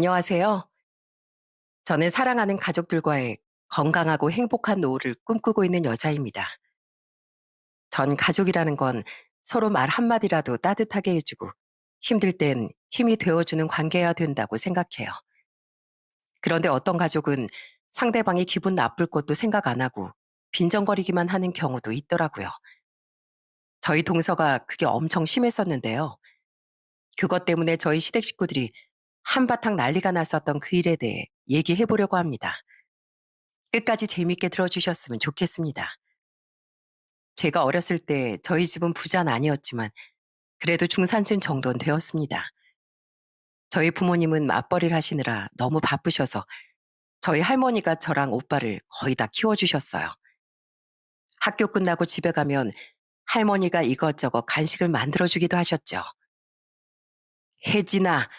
안녕하세요. 저는 사랑하는 가족들과의 건강하고 행복한 노후를 꿈꾸고 있는 여자입니다. 전 가족이라는 건 서로 말 한마디라도 따뜻하게 해주고 힘들 땐 힘이 되어주는 관계여야 된다고 생각해요. 그런데 어떤 가족은 상대방이 기분 나쁠 것도 생각 안 하고 빈정거리기만 하는 경우도 있더라고요. 저희 동서가 그게 엄청 심했었는데요. 그것 때문에 저희 시댁 식구들이 한바탕 난리가 났었던 그 일에 대해 얘기해 보려고 합니다. 끝까지 재밌게 들어주셨으면 좋겠습니다. 제가 어렸을 때 저희 집은 부자는 아니었지만 그래도 중산층 정도는 되었습니다. 저희 부모님은 맞벌이를 하시느라 너무 바쁘셔서 저희 할머니가 저랑 오빠를 거의 다 키워주셨어요. 학교 끝나고 집에 가면 할머니가 이것저것 간식을 만들어주기도 하셨죠. 혜진아,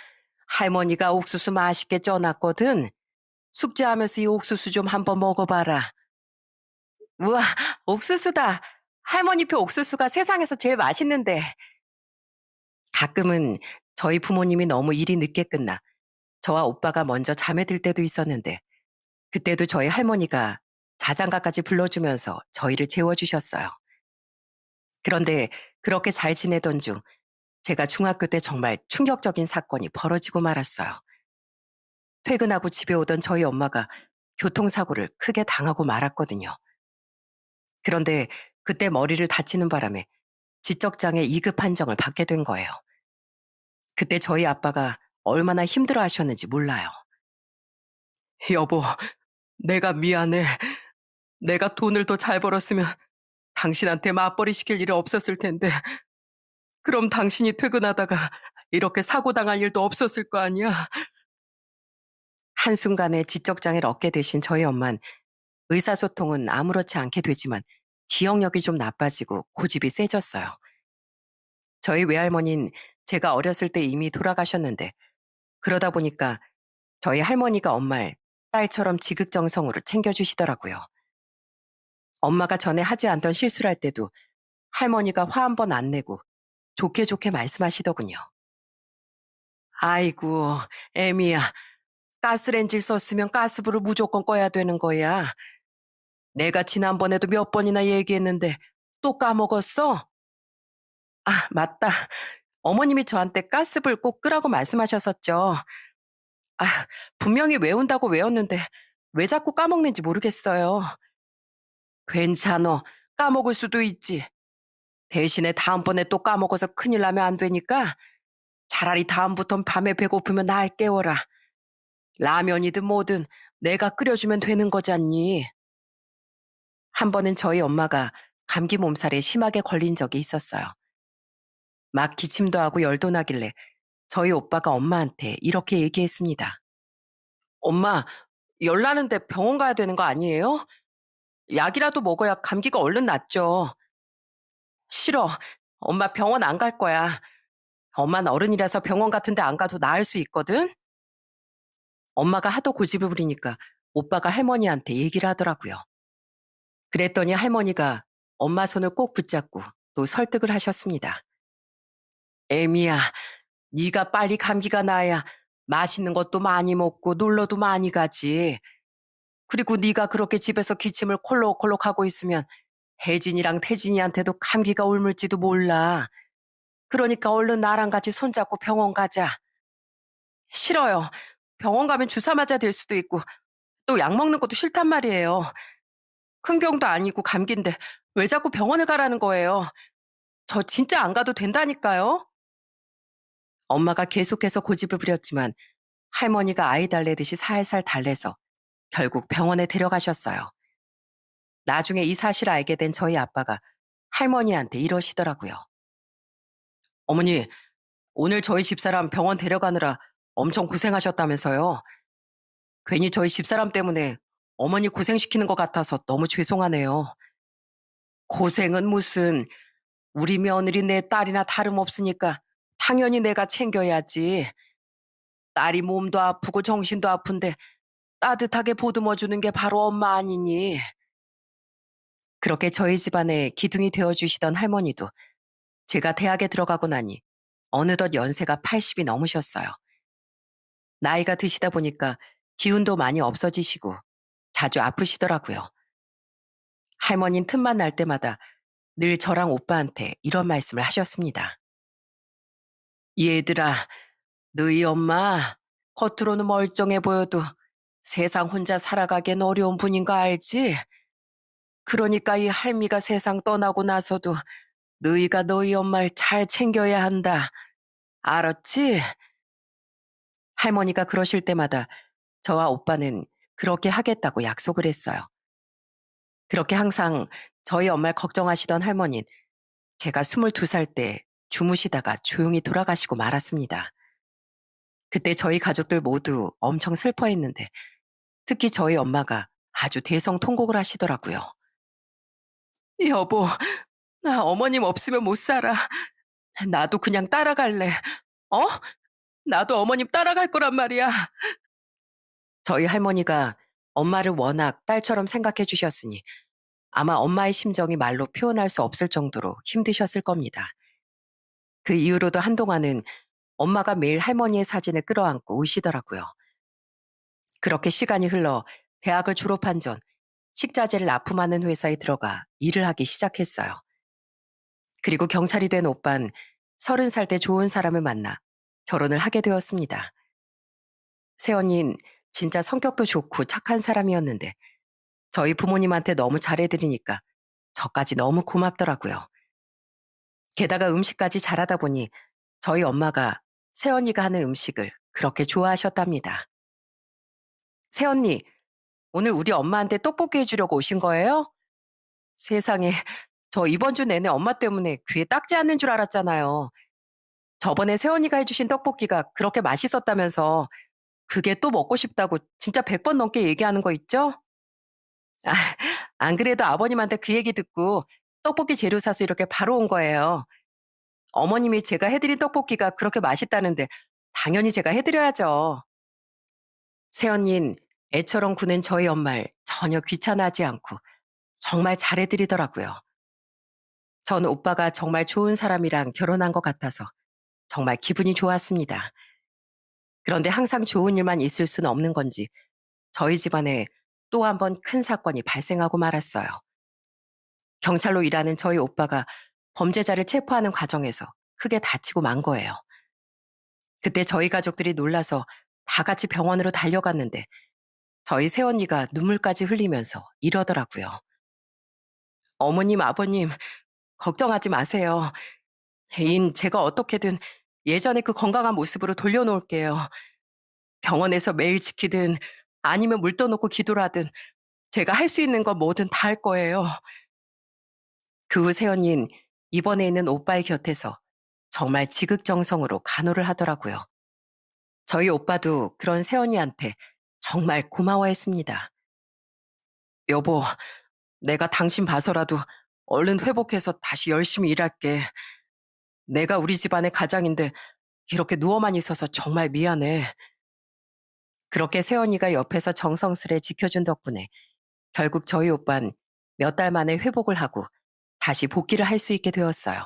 할머니가 옥수수 맛있게 쪄놨거든. 숙제하면서 이 옥수수 좀 한번 먹어봐라. 우와, 옥수수다. 할머니표 옥수수가 세상에서 제일 맛있는데. 가끔은 저희 부모님이 너무 일이 늦게 끝나 저와 오빠가 먼저 잠에 들 때도 있었는데 그때도 저희 할머니가 자장가까지 불러주면서 저희를 재워주셨어요. 그런데 그렇게 잘 지내던 중 제가 중학교 때 정말 충격적인 사건이 벌어지고 말았어요. 퇴근하고 집에 오던 저희 엄마가 교통사고를 크게 당하고 말았거든요. 그런데 그때 머리를 다치는 바람에 지적장애 2급 판정을 받게 된 거예요. 그때 저희 아빠가 얼마나 힘들어 하셨는지 몰라요. 여보, 내가 미안해. 내가 돈을 더 잘 벌었으면 당신한테 맞벌이 시킬 일이 없었을 텐데. 그럼 당신이 퇴근하다가 이렇게 사고 당할 일도 없었을 거 아니야. 한순간에 지적장애를 얻게 되신 저희 엄만 의사소통은 아무렇지 않게 되지만 기억력이 좀 나빠지고 고집이 세졌어요. 저희 외할머니는 제가 어렸을 때 이미 돌아가셨는데 그러다 보니까 저희 할머니가 엄마를 딸처럼 지극정성으로 챙겨주시더라고요. 엄마가 전에 하지 않던 실수를 할 때도 할머니가 화 한 번 안 내고 좋게 좋게 말씀하시더군요. 아이고, 애미야. 가스렌지를 썼으면 가스불을 무조건 꺼야 되는 거야. 내가 지난번에도 몇 번이나 얘기했는데 또 까먹었어? 아, 맞다. 어머님이 저한테 가스불 꼭 끄라고 말씀하셨었죠. 아, 분명히 외운다고 외웠는데 왜 자꾸 까먹는지 모르겠어요. 괜찮어. 까먹을 수도 있지. 대신에 다음번에 또 까먹어서 큰일 나면 안 되니까 차라리 다음부턴 밤에 배고프면 날 깨워라. 라면이든 뭐든 내가 끓여주면 되는 거잖니. 한 번은 저희 엄마가 감기 몸살에 심하게 걸린 적이 있었어요. 막 기침도 하고 열도 나길래 저희 오빠가 엄마한테 이렇게 얘기했습니다. 엄마, 열 나는데 병원 가야 되는 거 아니에요? 약이라도 먹어야 감기가 얼른 낫죠. 싫어. 엄마 병원 안 갈 거야. 엄마는 어른이라서 병원 같은 데 안 가도 나을 수 있거든? 엄마가 하도 고집을 부리니까 오빠가 할머니한테 얘기를 하더라고요. 그랬더니 할머니가 엄마 손을 꼭 붙잡고 또 설득을 하셨습니다. 애미야, 네가 빨리 감기가 나야 맛있는 것도 많이 먹고 놀러도 많이 가지. 그리고 네가 그렇게 집에서 기침을 콜록콜록 하고 있으면 혜진이랑 태진이한테도 감기가 옮을지도 몰라. 그러니까 얼른 나랑 같이 손잡고 병원 가자. 싫어요. 병원 가면 주사 맞아야 될 수도 있고 또 약 먹는 것도 싫단 말이에요. 큰 병도 아니고 감기인데 왜 자꾸 병원을 가라는 거예요. 저 진짜 안 가도 된다니까요. 엄마가 계속해서 고집을 부렸지만 할머니가 아이 달래듯이 살살 달래서 결국 병원에 데려가셨어요. 나중에 이 사실을 알게 된 저희 아빠가 할머니한테 이러시더라고요. 어머니, 오늘 저희 집사람 병원 데려가느라 엄청 고생하셨다면서요. 괜히 저희 집사람 때문에 어머니 고생시키는 것 같아서 너무 죄송하네요. 고생은 무슨, 우리 며느리 내 딸이나 다름없으니까 당연히 내가 챙겨야지. 딸이 몸도 아프고 정신도 아픈데 따뜻하게 보듬어 주는 게 바로 엄마 아니니. 그렇게 저희 집안의 기둥이 되어 주시던 할머니도 제가 대학에 들어가고 나니 어느덧 연세가 80이 넘으셨어요. 나이가 드시다 보니까 기운도 많이 없어지시고 자주 아프시더라고요. 할머니는 틈만 날 때마다 늘 저랑 오빠한테 이런 말씀을 하셨습니다. 얘들아, 너희 엄마 겉으로는 멀쩡해 보여도 세상 혼자 살아가기엔 어려운 분인 거 알지? 그러니까 이 할미가 세상 떠나고 나서도 너희가 너희 엄마를 잘 챙겨야 한다. 알았지? 할머니가 그러실 때마다 저와 오빠는 그렇게 하겠다고 약속을 했어요. 그렇게 항상 저희 엄마를 걱정하시던 할머니는 제가 22살 때 주무시다가 조용히 돌아가시고 말았습니다. 그때 저희 가족들 모두 엄청 슬퍼했는데 특히 저희 엄마가 아주 대성통곡을 하시더라고요. 여보, 나 어머님 없으면 못 살아. 나도 그냥 따라갈래. 어? 나도 어머님 따라갈 거란 말이야. 저희 할머니가 엄마를 워낙 딸처럼 생각해 주셨으니 아마 엄마의 심정이 말로 표현할 수 없을 정도로 힘드셨을 겁니다. 그 이후로도 한동안은 엄마가 매일 할머니의 사진을 끌어안고 우시더라고요. 그렇게 시간이 흘러 대학을 졸업한 전 식자재를 납품하는 회사에 들어가 일을 하기 시작했어요. 그리고 경찰이 된 오빤 30살 때 좋은 사람을 만나 결혼을 하게 되었습니다. 새언니는 진짜 성격도 좋고 착한 사람이었는데 저희 부모님한테 너무 잘해드리니까 저까지 너무 고맙더라고요. 게다가 음식까지 잘하다 보니 저희 엄마가 새언니가 하는 음식을 그렇게 좋아하셨답니다. 새언니, 오늘 우리 엄마한테 떡볶이 해주려고 오신 거예요? 세상에, 저 이번 주 내내 엄마 때문에 귀에 딱지 않는 줄 알았잖아요. 저번에 새언니가 해주신 떡볶이가 그렇게 맛있었다면서 그게 또 먹고 싶다고 진짜 100번 넘게 얘기하는 거 있죠? 아, 안 그래도 아버님한테 그 얘기 듣고 떡볶이 재료 사서 이렇게 바로 온 거예요. 어머님이 제가 해드린 떡볶이가 그렇게 맛있다는데 당연히 제가 해드려야죠. 새언니는 애처럼 구는 저희 엄마를 전혀 귀찮아하지 않고 정말 잘해드리더라고요. 전 오빠가 정말 좋은 사람이랑 결혼한 것 같아서 정말 기분이 좋았습니다. 그런데 항상 좋은 일만 있을 수는 없는 건지 저희 집안에 또 한 번 큰 사건이 발생하고 말았어요. 경찰로 일하는 저희 오빠가 범죄자를 체포하는 과정에서 크게 다치고 만 거예요. 그때 저희 가족들이 놀라서 다 같이 병원으로 달려갔는데 저희 새언니가 눈물까지 흘리면서 이러더라고요. 어머님, 아버님, 걱정하지 마세요. 인 제가 어떻게든 예전에 그 건강한 모습으로 돌려놓을게요. 병원에서 매일 지키든 아니면 물 떠놓고 기도를 하든 제가 할 수 있는 거 뭐든 다 할 거예요. 그 후 새언니는 입원해 있는 오빠의 곁에서 정말 지극정성으로 간호를 하더라고요. 저희 오빠도 그런 새언니한테 정말 고마워했습니다. 여보, 내가 당신 봐서라도 얼른 회복해서 다시 열심히 일할게. 내가 우리 집안의 가장인데 이렇게 누워만 있어서 정말 미안해. 그렇게 새언니가 옆에서 정성스레 지켜준 덕분에 결국 저희 오빤 몇 달 만에 회복을 하고 다시 복귀를 할 수 있게 되었어요.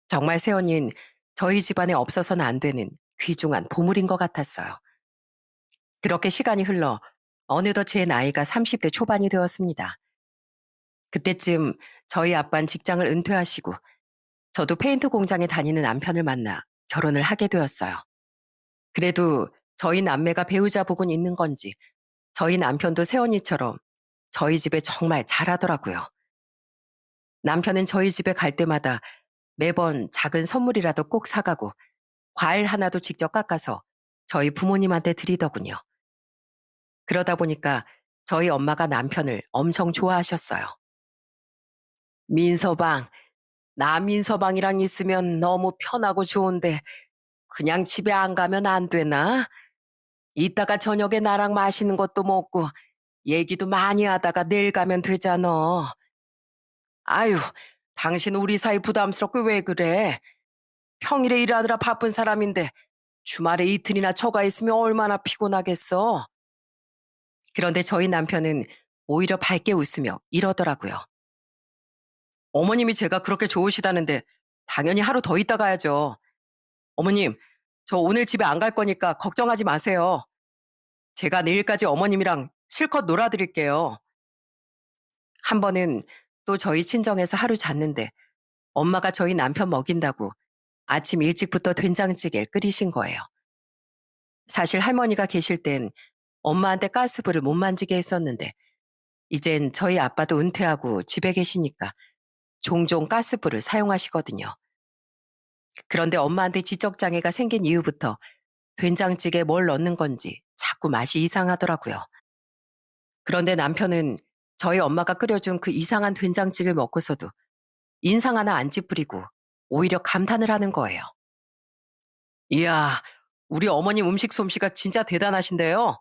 정말 새언니는 저희 집안에 없어서는 안 되는 귀중한 보물인 것 같았어요. 그렇게 시간이 흘러 어느덧 제 나이가 30대 초반이 되었습니다. 그때쯤 저희 아빠는 직장을 은퇴하시고 저도 페인트 공장에 다니는 남편을 만나 결혼을 하게 되었어요. 그래도 저희 남매가 배우자 복은 있는 건지 저희 남편도 새언니처럼 저희 집에 정말 잘하더라고요. 남편은 저희 집에 갈 때마다 매번 작은 선물이라도 꼭 사가고 과일 하나도 직접 깎아서 저희 부모님한테 드리더군요. 그러다 보니까 저희 엄마가 남편을 엄청 좋아하셨어요. 민서방, 나 민서방이랑 있으면 너무 편하고 좋은데 그냥 집에 안 가면 안 되나? 이따가 저녁에 나랑 마시는 것도 먹고 얘기도 많이 하다가 내일 가면 되잖아. 아유, 당신 우리 사이 부담스럽게 왜 그래? 평일에 일하느라 바쁜 사람인데 주말에 이틀이나 처가 있으면 얼마나 피곤하겠어. 그런데 저희 남편은 오히려 밝게 웃으며 이러더라고요. 어머님이 제가 그렇게 좋으시다는데 당연히 하루 더 있다 가야죠. 어머님, 저 오늘 집에 안 갈 거니까 걱정하지 마세요. 제가 내일까지 어머님이랑 실컷 놀아드릴게요. 한 번은 또 저희 친정에서 하루 잤는데 엄마가 저희 남편 먹인다고 아침 일찍부터 된장찌개를 끓이신 거예요. 사실 할머니가 계실 땐 엄마한테 가스불을 못 만지게 했었는데 이젠 저희 아빠도 은퇴하고 집에 계시니까 종종 가스불을 사용하시거든요. 그런데 엄마한테 지적장애가 생긴 이후부터 된장찌개에 뭘 넣는 건지 자꾸 맛이 이상하더라고요. 그런데 남편은 저희 엄마가 끓여준 그 이상한 된장찌개를 먹고서도 인상 하나 안 찌푸리고 오히려 감탄을 하는 거예요. 이야, 우리 어머님 음식 솜씨가 진짜 대단하신데요.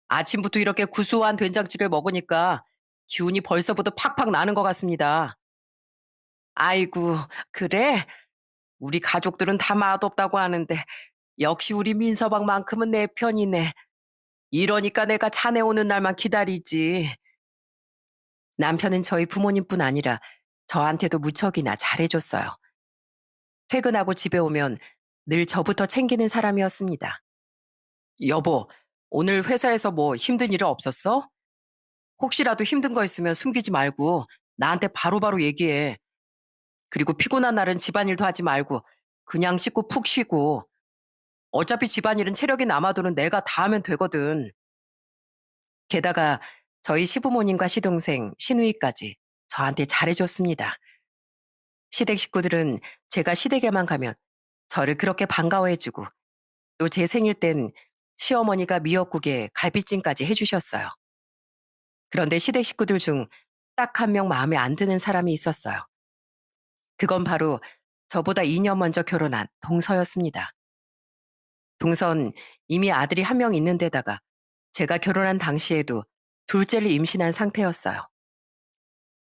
아침부터 이렇게 구수한 된장찌개를 먹으니까 기운이 벌써부터 팍팍 나는 것 같습니다. 아이고, 그래? 우리 가족들은 다 맛없다고 하는데 역시 우리 민서방만큼은 내 편이네. 이러니까 내가 자네 오는 날만 기다리지. 남편은 저희 부모님뿐 아니라 저한테도 무척이나 잘해줬어요. 퇴근하고 집에 오면 늘 저부터 챙기는 사람이었습니다. 여보, 오늘 회사에서 뭐 힘든 일 없었어? 혹시라도 힘든 거 있으면 숨기지 말고 나한테 바로바로 얘기해. 그리고 피곤한 날은 집안일도 하지 말고 그냥 씻고 푹 쉬고 어차피 집안일은 체력이 남아도는 내가 다 하면 되거든. 게다가 저희 시부모님과 시동생, 시누이까지 저한테 잘해줬습니다. 시댁 식구들은 제가 시댁에만 가면 저를 그렇게 반가워해주고 또 제 생일 땐 시어머니가 미역국에 갈비찜까지 해주셨어요. 그런데 시댁 식구들 중 딱 한 명 마음에 안 드는 사람이 있었어요. 그건 바로 저보다 2년 먼저 결혼한 동서였습니다. 동선 이미 아들이 한 명 있는 데다가 제가 결혼한 당시에도 둘째를 임신한 상태였어요.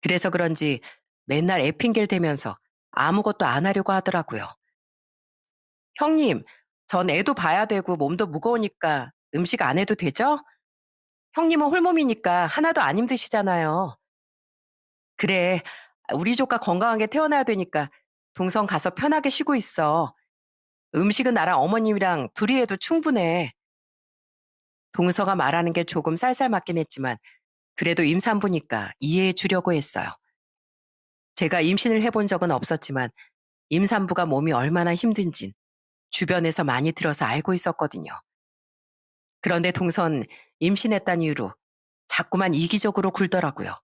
그래서 그런지 맨날 애핑계를 대면서 아무것도 안 하려고 하더라고요. 형님, 전 애도 봐야 되고 몸도 무거우니까 음식 안 해도 되죠? 형님은 홀몸이니까 하나도 안 힘드시잖아요. 그래, 우리 조카 건강하게 태어나야 되니까 동성 가서 편하게 쉬고 있어. 음식은 나랑 어머님이랑 둘이 해도 충분해. 동서가 말하는 게 조금 쌀쌀 맞긴 했지만 그래도 임산부니까 이해해 주려고 했어요. 제가 임신을 해본 적은 없었지만 임산부가 몸이 얼마나 힘든진 주변에서 많이 들어서 알고 있었거든요. 그런데 동선 임신했다는 이유로 자꾸만 이기적으로 굴더라고요.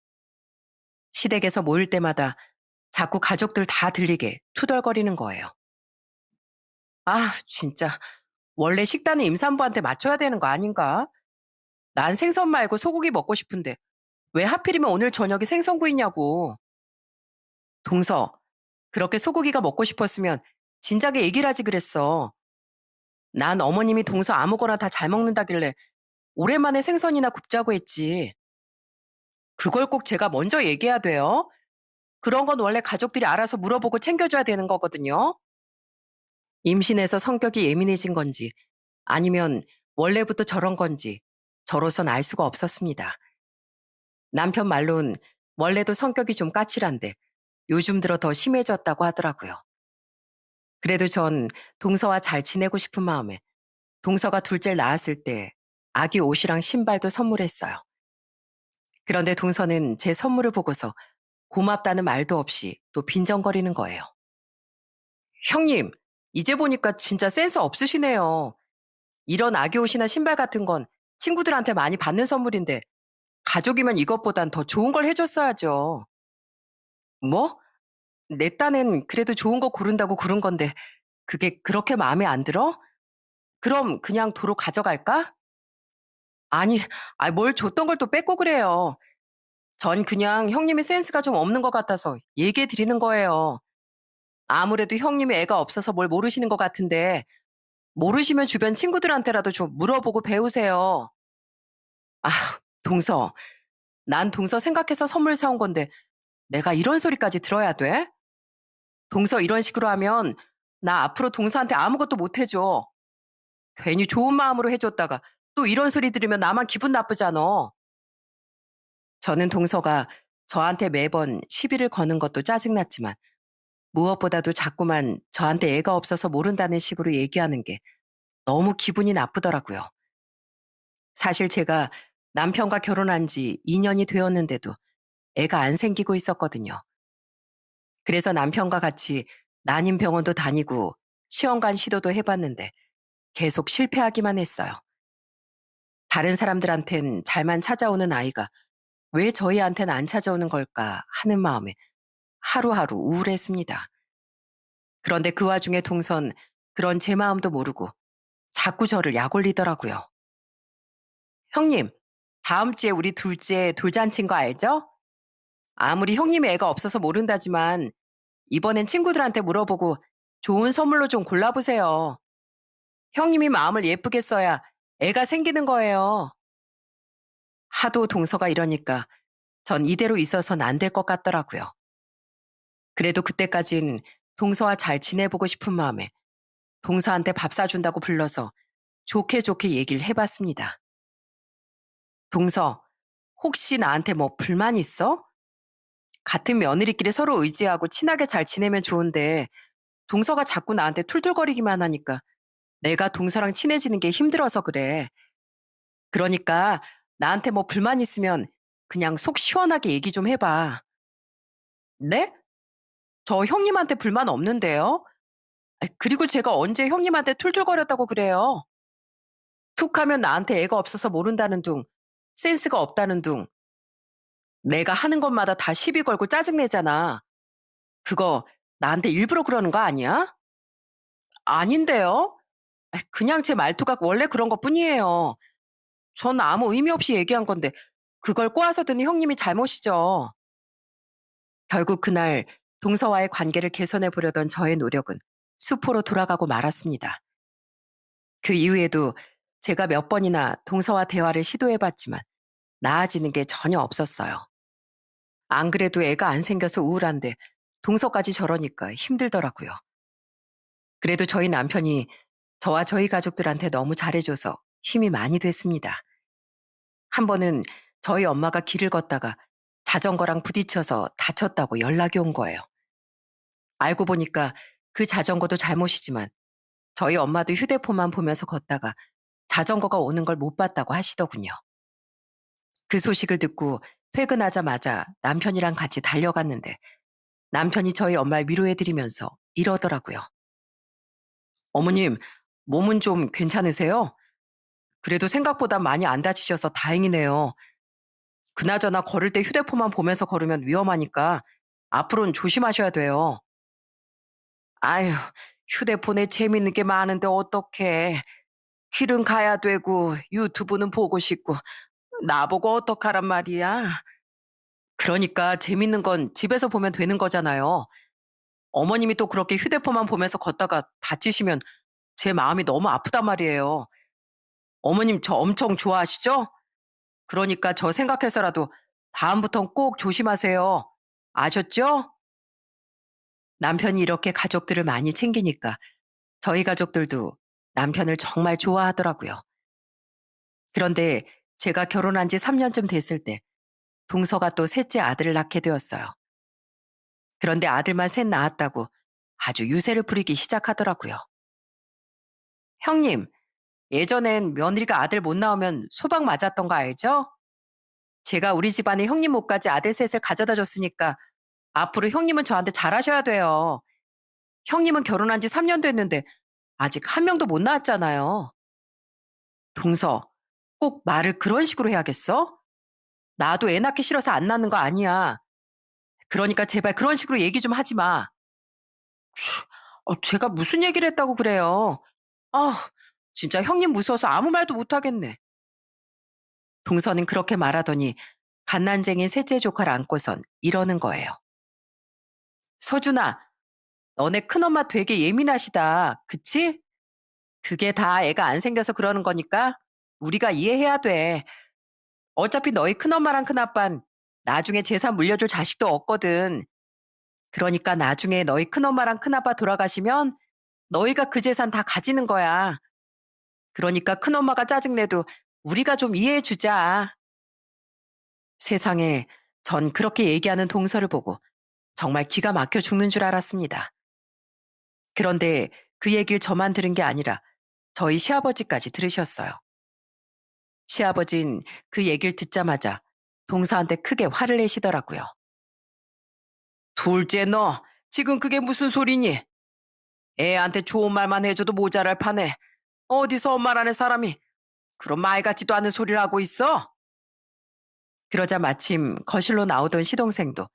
시댁에서 모일 때마다 자꾸 가족들 다 들리게 투덜거리는 거예요. 아, 진짜. 원래 식단은 임산부한테 맞춰야 되는 거 아닌가? 난 생선 말고 소고기 먹고 싶은데 왜 하필이면 오늘 저녁에 생선구이냐고. 동서, 그렇게 소고기가 먹고 싶었으면 진작에 얘기를 하지 그랬어. 난 어머님이 동서 아무거나 다 잘 먹는다길래 오랜만에 생선이나 굽자고 했지. 그걸 꼭 제가 먼저 얘기해야 돼요? 그런 건 원래 가족들이 알아서 물어보고 챙겨줘야 되는 거거든요. 임신해서 성격이 예민해진 건지 아니면 원래부터 저런 건지 저로선 알 수가 없었습니다. 남편 말론 원래도 성격이 좀 까칠한데 요즘 들어 더 심해졌다고 하더라고요. 그래도 전 동서와 잘 지내고 싶은 마음에 동서가 둘째를 낳았을 때 아기 옷이랑 신발도 선물했어요. 그런데 동서는 제 선물을 보고서 고맙다는 말도 없이 또 빈정거리는 거예요. 형님, 이제 보니까 진짜 센스 없으시네요. 이런 아기 옷이나 신발 같은 건 친구들한테 많이 받는 선물인데 가족이면 이것보단 더 좋은 걸 해줬어야죠. 뭐? 내 딴엔 그래도 좋은 거 고른다고 고른 건데 그게 그렇게 마음에 안 들어? 그럼 그냥 도로 가져갈까? 아니, 뭘 줬던 걸 또 뺏고 그래요. 전 그냥 형님의 센스가 좀 없는 것 같아서 얘기해 드리는 거예요. 아무래도 형님이 애가 없어서 뭘 모르시는 것 같은데 모르시면 주변 친구들한테라도 좀 물어보고 배우세요. 아, 동서. 난 동서 생각해서 선물 사온 건데 내가 이런 소리까지 들어야 돼? 동서 이런 식으로 하면 나 앞으로 동서한테 아무것도 못 해줘. 괜히 좋은 마음으로 해줬다가 또 이런 소리 들으면 나만 기분 나쁘잖아. 저는 동서가 저한테 매번 시비를 거는 것도 짜증났지만 무엇보다도 자꾸만 저한테 애가 없어서 모른다는 식으로 얘기하는 게 너무 기분이 나쁘더라고요. 사실 제가 남편과 결혼한 지 2년이 되었는데도 애가 안 생기고 있었거든요. 그래서 남편과 같이 난임 병원도 다니고 시험관 시도도 해봤는데 계속 실패하기만 했어요. 다른 사람들한텐 잘만 찾아오는 아이가 왜 저희한텐 안 찾아오는 걸까 하는 마음에 하루하루 우울했습니다. 그런데 그 와중에 동선 그런 제 마음도 모르고 자꾸 저를 약 올리더라고요. 형님, 다음 주에 우리 둘째 돌잔치인 거 알죠? 아무리 형님의 애가 없어서 모른다지만 이번엔 친구들한테 물어보고 좋은 선물로 좀 골라보세요. 형님이 마음을 예쁘게 써야 애가 생기는 거예요. 하도 동서가 이러니까 전 이대로 있어선 안 될 것 같더라고요. 그래도 그때까진 동서와 잘 지내보고 싶은 마음에 동서한테 밥 사준다고 불러서 좋게 좋게 얘기를 해봤습니다. 동서, 혹시 나한테 뭐 불만 있어? 같은 며느리끼리 서로 의지하고 친하게 잘 지내면 좋은데 동서가 자꾸 나한테 툴툴거리기만 하니까 내가 동서랑 친해지는 게 힘들어서 그래. 그러니까 나한테 뭐 불만 있으면 그냥 속 시원하게 얘기 좀 해봐. 네? 저 형님한테 불만 없는데요? 그리고 제가 언제 형님한테 툴툴거렸다고 그래요? 툭 하면 나한테 애가 없어서 모른다는 둥, 센스가 없다는 둥, 내가 하는 것마다 다 시비 걸고 짜증내잖아. 그거 나한테 일부러 그러는 거 아니야? 아닌데요? 그냥 제 말투가 원래 그런 것 뿐이에요. 전 아무 의미 없이 얘기한 건데 그걸 꼬아서 드는 형님이 잘못이죠. 결국 그날 동서와의 관계를 개선해 보려던 저의 노력은 수포로 돌아가고 말았습니다. 그 이후에도 제가 몇 번이나 동서와 대화를 시도해 봤지만 나아지는 게 전혀 없었어요. 안 그래도 애가 안 생겨서 우울한데 동서까지 저러니까 힘들더라고요. 그래도 저희 남편이 저와 저희 가족들한테 너무 잘해줘서 힘이 많이 됐습니다. 한 번은 저희 엄마가 길을 걷다가 자전거랑 부딪혀서 다쳤다고 연락이 온 거예요. 알고 보니까 그 자전거도 잘못이지만 저희 엄마도 휴대폰만 보면서 걷다가 자전거가 오는 걸 못 봤다고 하시더군요. 그 소식을 듣고 퇴근하자마자 남편이랑 같이 달려갔는데 남편이 저희 엄마를 위로해드리면서 이러더라고요. 어머님, 몸은 좀 괜찮으세요? 그래도 생각보다 많이 안 다치셔서 다행이네요. 그나저나 걸을 때 휴대폰만 보면서 걸으면 위험하니까 앞으로는 조심하셔야 돼요. 아휴, 휴대폰에 재밌는 게 많은데 어떡해. 길은 가야 되고 유튜브는 보고 싶고 나보고 어떡하란 말이야. 그러니까 재밌는 건 집에서 보면 되는 거잖아요. 어머님이 또 그렇게 휴대폰만 보면서 걷다가 다치시면 제 마음이 너무 아프단 말이에요. 어머님 저 엄청 좋아하시죠? 그러니까 저 생각해서라도 다음부턴 꼭 조심하세요. 아셨죠? 남편이 이렇게 가족들을 많이 챙기니까 저희 가족들도 남편을 정말 좋아하더라고요. 그런데 제가 결혼한 지 3년쯤 됐을 때 동서가 또 셋째 아들을 낳게 되었어요. 그런데 아들만 셋 낳았다고 아주 유세를 부리기 시작하더라고요. 형님, 예전엔 며느리가 아들 못 낳으면 소방 맞았던 거 알죠? 제가 우리 집안에 형님 못까지 아들 셋을 가져다 줬으니까 앞으로 형님은 저한테 잘하셔야 돼요. 형님은 결혼한 지 3년 됐는데 아직 한 명도 못 낳았잖아요. 동서, 꼭 말을 그런 식으로 해야겠어? 나도 애 낳기 싫어서 안 낳는 거 아니야. 그러니까 제발 그런 식으로 얘기 좀 하지 마. 제가 무슨 얘기를 했다고 그래요. 아, 진짜 형님 무서워서 아무 말도 못 하겠네. 동서는 그렇게 말하더니 갓난쟁이 셋째 조카를 안고선 이러는 거예요. 서준아, 너네 큰엄마 되게 예민하시다. 그치? 그게 다 애가 안 생겨서 그러는 거니까 우리가 이해해야 돼. 어차피 너희 큰엄마랑 큰아빤 나중에 재산 물려줄 자식도 없거든. 그러니까 나중에 너희 큰엄마랑 큰아빠 돌아가시면 너희가 그 재산 다 가지는 거야. 그러니까 큰엄마가 짜증내도 우리가 좀 이해해 주자. 세상에 전 그렇게 얘기하는 동서를 보고 정말 기가 막혀 죽는 줄 알았습니다. 그런데 그 얘기를 저만 들은 게 아니라 저희 시아버지까지 들으셨어요. 시아버진 그 얘기를 듣자마자 동서한테 크게 화를 내시더라고요. 둘째 너, 지금 그게 무슨 소리니? 애한테 좋은 말만 해줘도 모자랄 판에 어디서 엄마라는 사람이 그런 말 같지도 않은 소리를 하고 있어? 그러자 마침 거실로 나오던 시동생도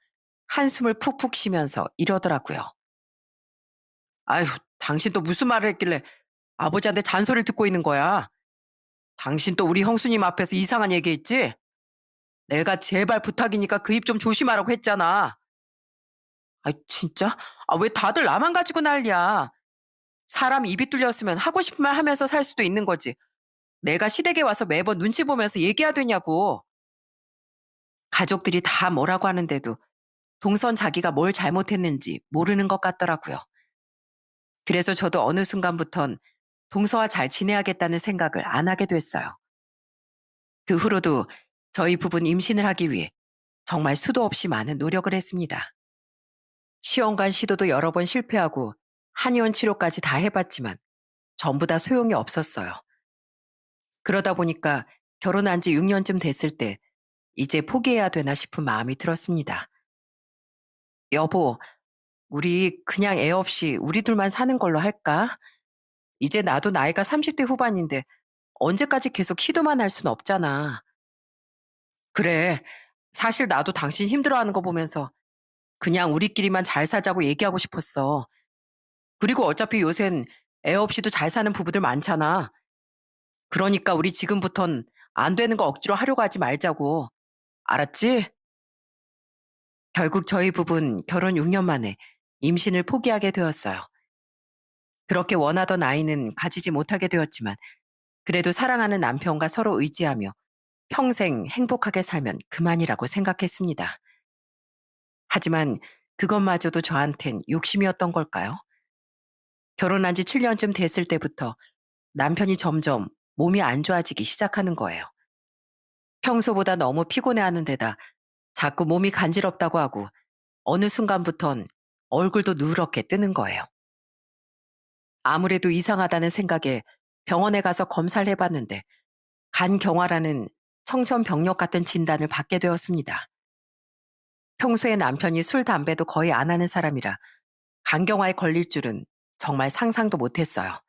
한숨을 푹푹 쉬면서 이러더라고요. 아휴, 당신 또 무슨 말을 했길래 아버지한테 잔소리를 듣고 있는 거야? 당신 또 우리 형수님 앞에서 이상한 얘기했지? 내가 제발 부탁이니까 그 입 좀 조심하라고 했잖아. 아 진짜? 아 왜 다들 나만 가지고 난리야. 사람 입이 뚫렸으면 하고 싶은 말 하면서 살 수도 있는 거지. 내가 시댁에 와서 매번 눈치 보면서 얘기해야 되냐고. 가족들이 다 뭐라고 하는데도 동선 자기가 뭘 잘못했는지 모르는 것 같더라고요. 그래서 저도 어느 순간부턴 동서와 잘 지내야겠다는 생각을 안 하게 됐어요. 그 후로도 저희 부부는 임신을 하기 위해 정말 수도 없이 많은 노력을 했습니다. 시험관 시도도 여러 번 실패하고 한의원 치료까지 다 해봤지만 전부 다 소용이 없었어요. 그러다 보니까 결혼한 지 6년쯤 됐을 때 이제 포기해야 되나 싶은 마음이 들었습니다. 여보, 우리 그냥 애 없이 우리 둘만 사는 걸로 할까? 이제 나도 나이가 30대 후반인데 언제까지 계속 시도만 할 순 없잖아. 그래. 사실 나도 당신 힘들어하는 거 보면서 그냥 우리끼리만 잘 살자고 얘기하고 싶었어. 그리고 어차피 요샌 애 없이도 잘 사는 부부들 많잖아. 그러니까 우리 지금부턴 안 되는 거 억지로 하려고 하지 말자고. 알았지? 결국 저희 부부는 결혼 6년 만에 임신을 포기하게 되었어요. 그렇게 원하던 아이는 가지지 못하게 되었지만 그래도 사랑하는 남편과 서로 의지하며 평생 행복하게 살면 그만이라고 생각했습니다. 하지만 그것마저도 저한텐 욕심이었던 걸까요? 결혼한 지 7년쯤 됐을 때부터 남편이 점점 몸이 안 좋아지기 시작하는 거예요. 평소보다 너무 피곤해하는 데다 자꾸 몸이 간지럽다고 하고 어느 순간부턴 얼굴도 누렇게 뜨는 거예요. 아무래도 이상하다는 생각에 병원에 가서 검사를 해봤는데 간경화라는 청천벽력 같은 진단을 받게 되었습니다. 평소에 남편이 술, 담배도 거의 안 하는 사람이라 간경화에 걸릴 줄은 정말 상상도 못했어요.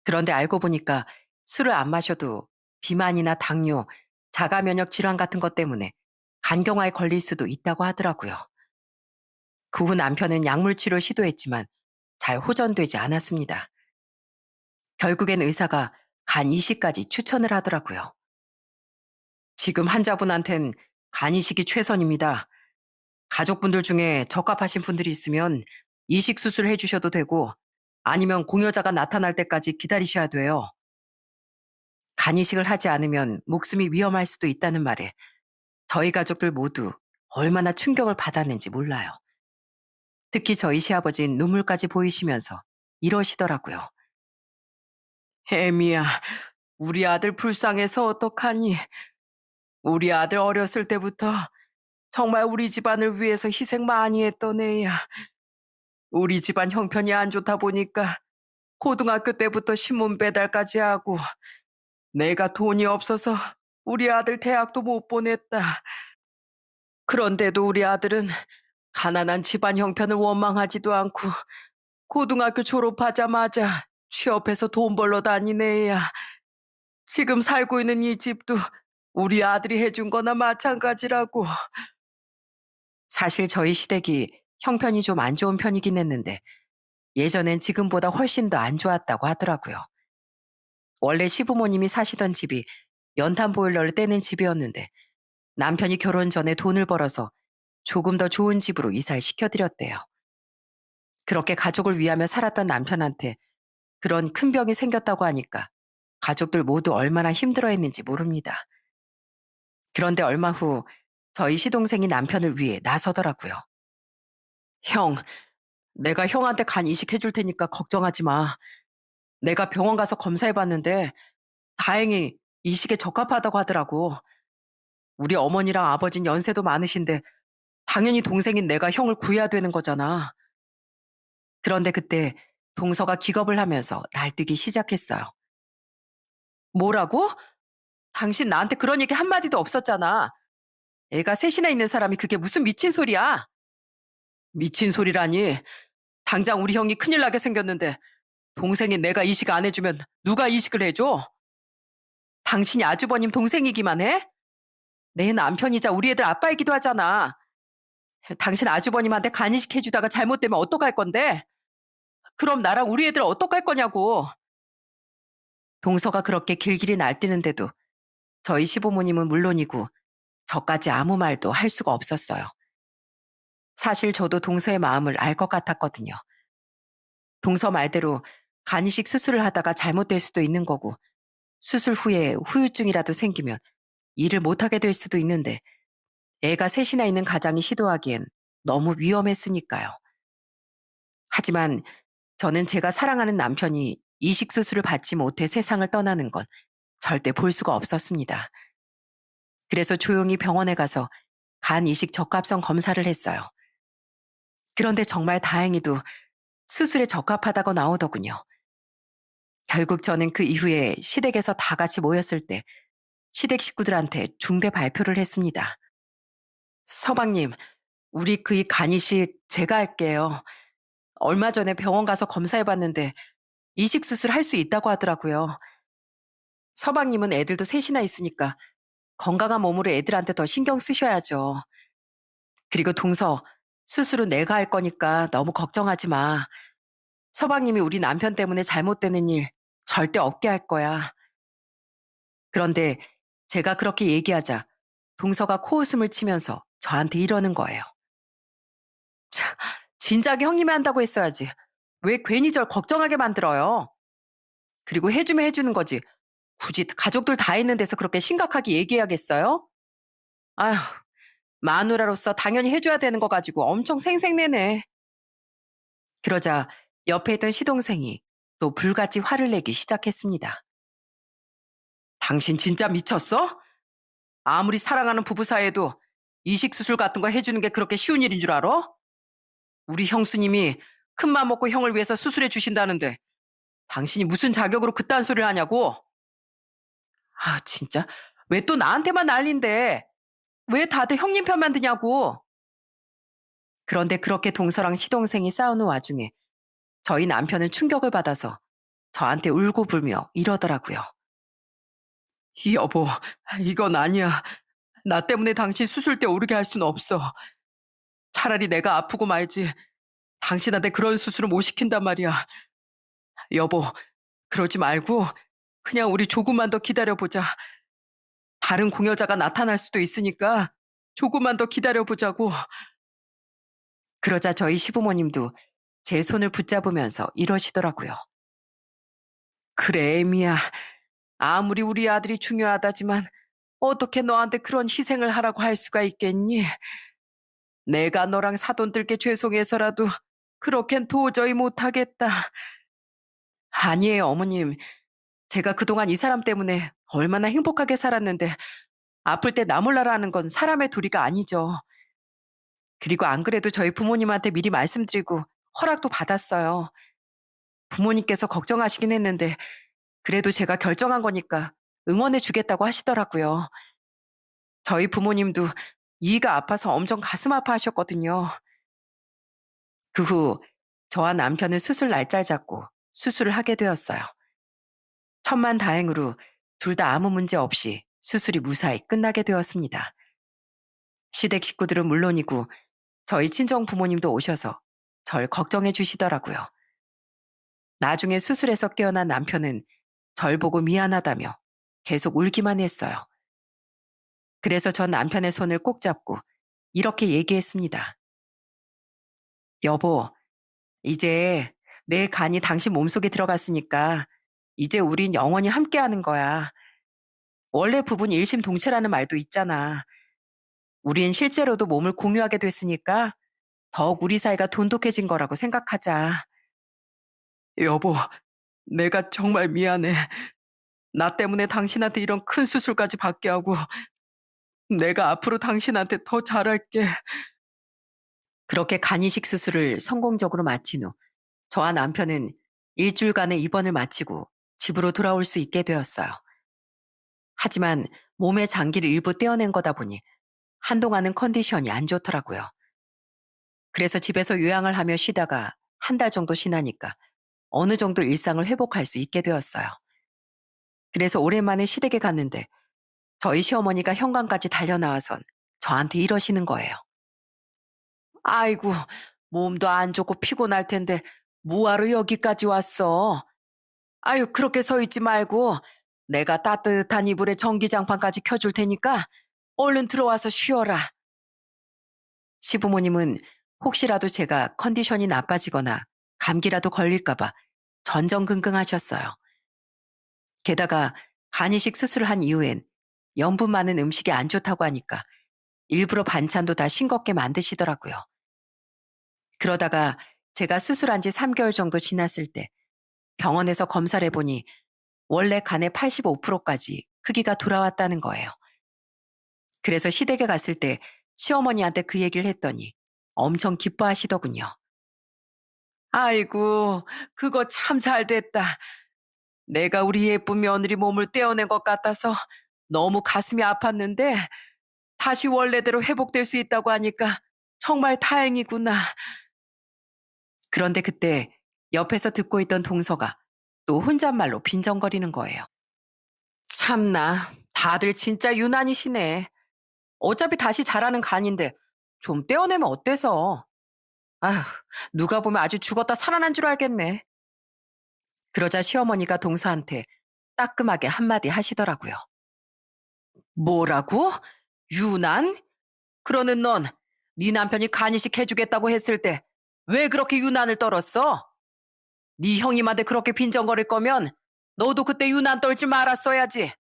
그런데 알고 보니까 술을 안 마셔도 비만이나 당뇨, 자가 면역 질환 같은 것 때문에 간경화에 걸릴 수도 있다고 하더라고요. 그 후 남편은 약물 치료 시도했지만 잘 호전되지 않았습니다. 결국엔 의사가 간 이식까지 추천을 하더라고요. 지금 환자분한텐 간 이식이 최선입니다. 가족분들 중에 적합하신 분들이 있으면 이식 수술 해주셔도 되고 아니면 공여자가 나타날 때까지 기다리셔야 돼요. 간 이식을 하지 않으면 목숨이 위험할 수도 있다는 말에 저희 가족들 모두 얼마나 충격을 받았는지 몰라요. 특히 저희 시아버지는 눈물까지 보이시면서 이러시더라고요. 혜미야, 우리 아들 불쌍해서 어떡하니? 우리 아들 어렸을 때부터 정말 우리 집안을 위해서 희생 많이 했던 애야. 우리 집안 형편이 안 좋다 보니까 고등학교 때부터 신문 배달까지 하고 내가 돈이 없어서 우리 아들 대학도 못 보냈다. 그런데도 우리 아들은 가난한 집안 형편을 원망하지도 않고 고등학교 졸업하자마자 취업해서 돈 벌러 다니는 애야. 지금 살고 있는 이 집도 우리 아들이 해준 거나 마찬가지라고. 사실 저희 시댁이 형편이 좀 안 좋은 편이긴 했는데 예전엔 지금보다 훨씬 더 안 좋았다고 하더라고요. 원래 시부모님이 사시던 집이 연탄 보일러를 떼는 집이었는데 남편이 결혼 전에 돈을 벌어서 조금 더 좋은 집으로 이사를 시켜드렸대요. 그렇게 가족을 위하며 살았던 남편한테 그런 큰 병이 생겼다고 하니까 가족들 모두 얼마나 힘들어했는지 모릅니다. 그런데 얼마 후 저희 시동생이 남편을 위해 나서더라고요. 형, 내가 형한테 간 이식해 줄 테니까 걱정하지 마. 내가 병원 가서 검사해 봤는데 다행히 이식에 적합하다고 하더라고. 우리 어머니랑 아버진 연세도 많으신데 당연히 동생인 내가 형을 구해야 되는 거잖아. 그런데 그때 동서가 기겁을 하면서 날뛰기 시작했어요. 뭐라고? 당신 나한테 그런 얘기 한마디도 없었잖아. 애가 셋이나 있는 사람이 그게 무슨 미친 소리야? 미친 소리라니. 당장 우리 형이 큰일 나게 생겼는데 동생인 내가 이식 안 해주면 누가 이식을 해줘? 당신이 아주버님 동생이기만 해? 내 남편이자 우리 애들 아빠이기도 하잖아. 당신 아주버님한테 간이식 해주다가 잘못되면 어떡할 건데? 그럼 나랑 우리 애들 어떡할 거냐고. 동서가 그렇게 길길이 날뛰는데도 저희 시부모님은 물론이고 저까지 아무 말도 할 수가 없었어요. 사실 저도 동서의 마음을 알 것 같았거든요. 동서 말대로 간이식 수술을 하다가 잘못될 수도 있는 거고 수술 후에 후유증이라도 생기면 일을 못하게 될 수도 있는데 애가 셋이나 있는 가장이 시도하기엔 너무 위험했으니까요. 하지만 저는 제가 사랑하는 남편이 이식 수술을 받지 못해 세상을 떠나는 건 절대 볼 수가 없었습니다. 그래서 조용히 병원에 가서 간 이식 적합성 검사를 했어요. 그런데 정말 다행히도 수술에 적합하다고 나오더군요. 결국 저는 그 이후에 시댁에서 다 같이 모였을 때 시댁 식구들한테 중대 발표를 했습니다. 서방님, 우리 그 간 이식 제가 할게요. 얼마 전에 병원 가서 검사해봤는데 이식 수술 할 수 있다고 하더라고요. 서방님은 애들도 셋이나 있으니까 건강한 몸으로 애들한테 더 신경 쓰셔야죠. 그리고 동서, 수술은 내가 할 거니까 너무 걱정하지 마. 서방님이 우리 남편 때문에 잘못되는 일 절대 없게 할 거야. 그런데 제가 그렇게 얘기하자 동서가 코웃음을 치면서 저한테 이러는 거예요. 참, 진작에 형님이 한다고 했어야지. 왜 괜히 절 걱정하게 만들어요? 그리고 해주면 해주는 거지. 굳이 가족들 다 있는 데서 그렇게 심각하게 얘기해야겠어요? 아휴, 마누라로서 당연히 해줘야 되는 거 가지고 엄청 생색내네. 그러자 옆에 있던 시동생이 또 불같이 화를 내기 시작했습니다. 당신 진짜 미쳤어? 아무리 사랑하는 부부 사이에도 이식 수술 같은 거 해주는 게 그렇게 쉬운 일인 줄 알아? 우리 형수님이 큰맘 먹고 형을 위해서 수술해 주신다는데 당신이 무슨 자격으로 그딴 소리를 하냐고? 아, 진짜. 왜 또 나한테만 난린데? 왜 다들 형님 편만 드냐고? 그런데 그렇게 동서랑 시동생이 싸우는 와중에 저희 남편은 충격을 받아서 저한테 울고불며 이러더라고요. 여보, 이건 아니야. 나 때문에 당신 수술대 오르게 할 수는 없어. 차라리 내가 아프고 말지. 당신한테 그런 수술을 못 시킨단 말이야. 여보, 그러지 말고 그냥 우리 조금만 더 기다려보자. 다른 공여자가 나타날 수도 있으니까 조금만 더 기다려보자고. 그러자 저희 시부모님도 제 손을 붙잡으면서 이러시더라고요. 그래, 애미야. 아무리 우리 아들이 중요하다지만 어떻게 너한테 그런 희생을 하라고 할 수가 있겠니? 내가 너랑 사돈 들게 죄송해서라도 그렇겐 도저히 못하겠다. 아니에요, 어머님. 제가 그동안 이 사람 때문에 얼마나 행복하게 살았는데 아플 때 나 몰라라는 건 사람의 도리가 아니죠. 그리고 안 그래도 저희 부모님한테 미리 말씀드리고 허락도 받았어요. 부모님께서 걱정하시긴 했는데 그래도 제가 결정한 거니까 응원해 주겠다고 하시더라고요. 저희 부모님도 이가 아파서 엄청 가슴 아파하셨거든요. 그 후 저와 남편은 수술 날짜를 잡고 수술을 하게 되었어요. 천만다행으로 둘 다 아무 문제 없이 수술이 무사히 끝나게 되었습니다. 시댁 식구들은 물론이고 저희 친정 부모님도 오셔서 절 걱정해 주시더라고요. 나중에 수술에서 깨어난 남편은 절 보고 미안하다며 계속 울기만 했어요. 그래서 전 남편의 손을 꼭 잡고 이렇게 얘기했습니다. 여보, 이제 내 간이 당신 몸속에 들어갔으니까 이제 우린 영원히 함께하는 거야. 원래 부부는 일심동체라는 말도 있잖아. 우린 실제로도 몸을 공유하게 됐으니까 더욱 우리 사이가 돈독해진 거라고 생각하자. 여보, 내가 정말 미안해. 나 때문에 당신한테 이런 큰 수술까지 받게 하고 내가 앞으로 당신한테 더 잘할게. 그렇게 간이식 수술을 성공적으로 마친 후 저와 남편은 일주일간의 입원을 마치고 집으로 돌아올 수 있게 되었어요. 하지만 몸의 장기를 일부 떼어낸 거다 보니 한동안은 컨디션이 안 좋더라고요. 그래서 집에서 요양을 하며 쉬다가 한 달 정도 지나니까 어느 정도 일상을 회복할 수 있게 되었어요. 그래서 오랜만에 시댁에 갔는데 저희 시어머니가 현관까지 달려나와선 저한테 이러시는 거예요. 아이고, 몸도 안 좋고 피곤할 텐데 뭐하러 여기까지 왔어? 아유, 그렇게 서 있지 말고 내가 따뜻한 이불에 전기장판까지 켜줄 테니까 얼른 들어와서 쉬어라. 시부모님은 혹시라도 제가 컨디션이 나빠지거나 감기라도 걸릴까봐 전전긍긍하셨어요. 게다가 간이식 수술을 한 이후엔 염분 많은 음식이 안 좋다고 하니까 일부러 반찬도 다 싱겁게 만드시더라고요. 그러다가 제가 수술한 지 3개월 정도 지났을 때 병원에서 검사를 해보니 원래 간의 85%까지 크기가 돌아왔다는 거예요. 그래서 시댁에 갔을 때 시어머니한테 그 얘기를 했더니 엄청 기뻐하시더군요. 아이고, 그거 참 잘 됐다. 내가 우리 예쁜 며느리 몸을 떼어낸 것 같아서 너무 가슴이 아팠는데 다시 원래대로 회복될 수 있다고 하니까 정말 다행이구나. 그런데 그때 옆에서 듣고 있던 동서가 또 혼잣말로 빈정거리는 거예요. 참나, 다들 진짜 유난이시네. 어차피 다시 자라는 간인데 좀 떼어내면 어때서? 아휴, 누가 보면 아주 죽었다 살아난 줄 알겠네. 그러자 시어머니가 동서한테 따끔하게 한마디 하시더라고요. 뭐라고? 유난? 그러는 넌 네 남편이 간이식 해주겠다고 했을 때 왜 그렇게 유난을 떨었어? 네 형님한테 그렇게 빈정거릴 거면 너도 그때 유난 떨지 말았어야지.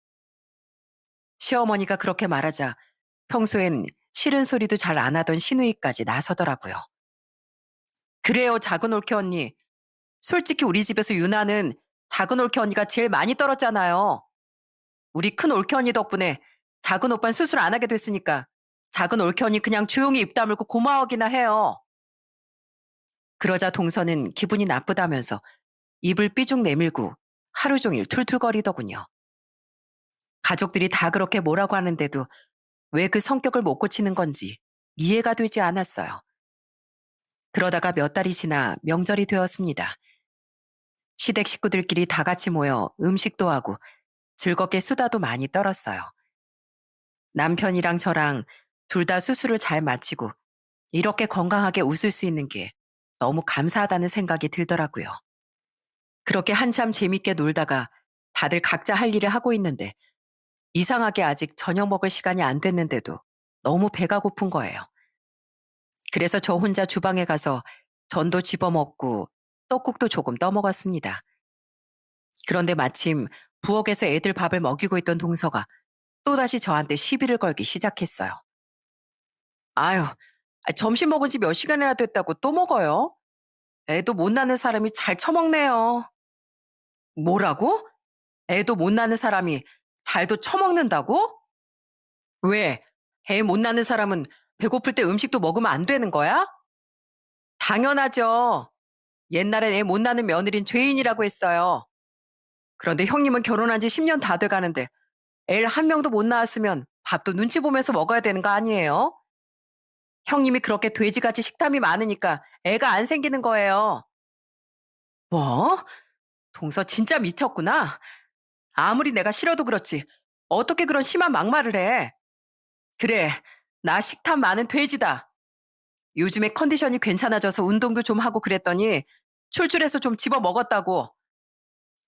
시어머니가 그렇게 말하자 평소엔 싫은 소리도 잘 안 하던 시누이까지 나서더라고요. 그래요, 작은 올케 언니. 솔직히 우리 집에서 유나는 작은 올케 언니가 제일 많이 떨었잖아요. 우리 큰 올케 언니 덕분에 작은 오빤 수술 안 하게 됐으니까 작은 올케 언니 그냥 조용히 입 다물고 고마워하기나 해요. 그러자 동서는 기분이 나쁘다면서 입을 삐죽 내밀고 하루 종일 툴툴거리더군요. 가족들이 다 그렇게 뭐라고 하는데도 왜 그 성격을 못 고치는 건지 이해가 되지 않았어요. 그러다가 몇 달이 지나 명절이 되었습니다. 시댁 식구들끼리 다 같이 모여 음식도 하고 즐겁게 수다도 많이 떨었어요. 남편이랑 저랑 둘 다 수술을 잘 마치고 이렇게 건강하게 웃을 수 있는 게 너무 감사하다는 생각이 들더라고요. 그렇게 한참 재밌게 놀다가 다들 각자 할 일을 하고 있는데 이상하게 아직 저녁 먹을 시간이 안 됐는데도 너무 배가 고픈 거예요. 그래서 저 혼자 주방에 가서 전도 집어 먹고 떡국도 조금 떠먹었습니다. 그런데 마침 부엌에서 애들 밥을 먹이고 있던 동서가 또다시 저한테 시비를 걸기 시작했어요. 아유, 점심 먹은 지 몇 시간이나 됐다고 또 먹어요? 애도 못 낳는 사람이 잘 처먹네요. 뭐라고? 애도 못 낳는 사람이 잘도 처먹는다고? 왜? 애 못 낳는 사람은 배고플 때 음식도 먹으면 안 되는 거야? 당연하죠. 옛날엔 애 못 낳는 며느린 죄인이라고 했어요. 그런데 형님은 결혼한 지 10년 다 돼가는데 애를 한 명도 못 낳았으면 밥도 눈치 보면서 먹어야 되는 거 아니에요? 형님이 그렇게 돼지같이 식탐이 많으니까 애가 안 생기는 거예요. 뭐? 동서 진짜 미쳤구나. 아무리 내가 싫어도 그렇지. 어떻게 그런 심한 막말을 해. 그래, 나 식탐 많은 돼지다. 요즘에 컨디션이 괜찮아져서 운동도 좀 하고 그랬더니 출출해서 좀 집어 먹었다고.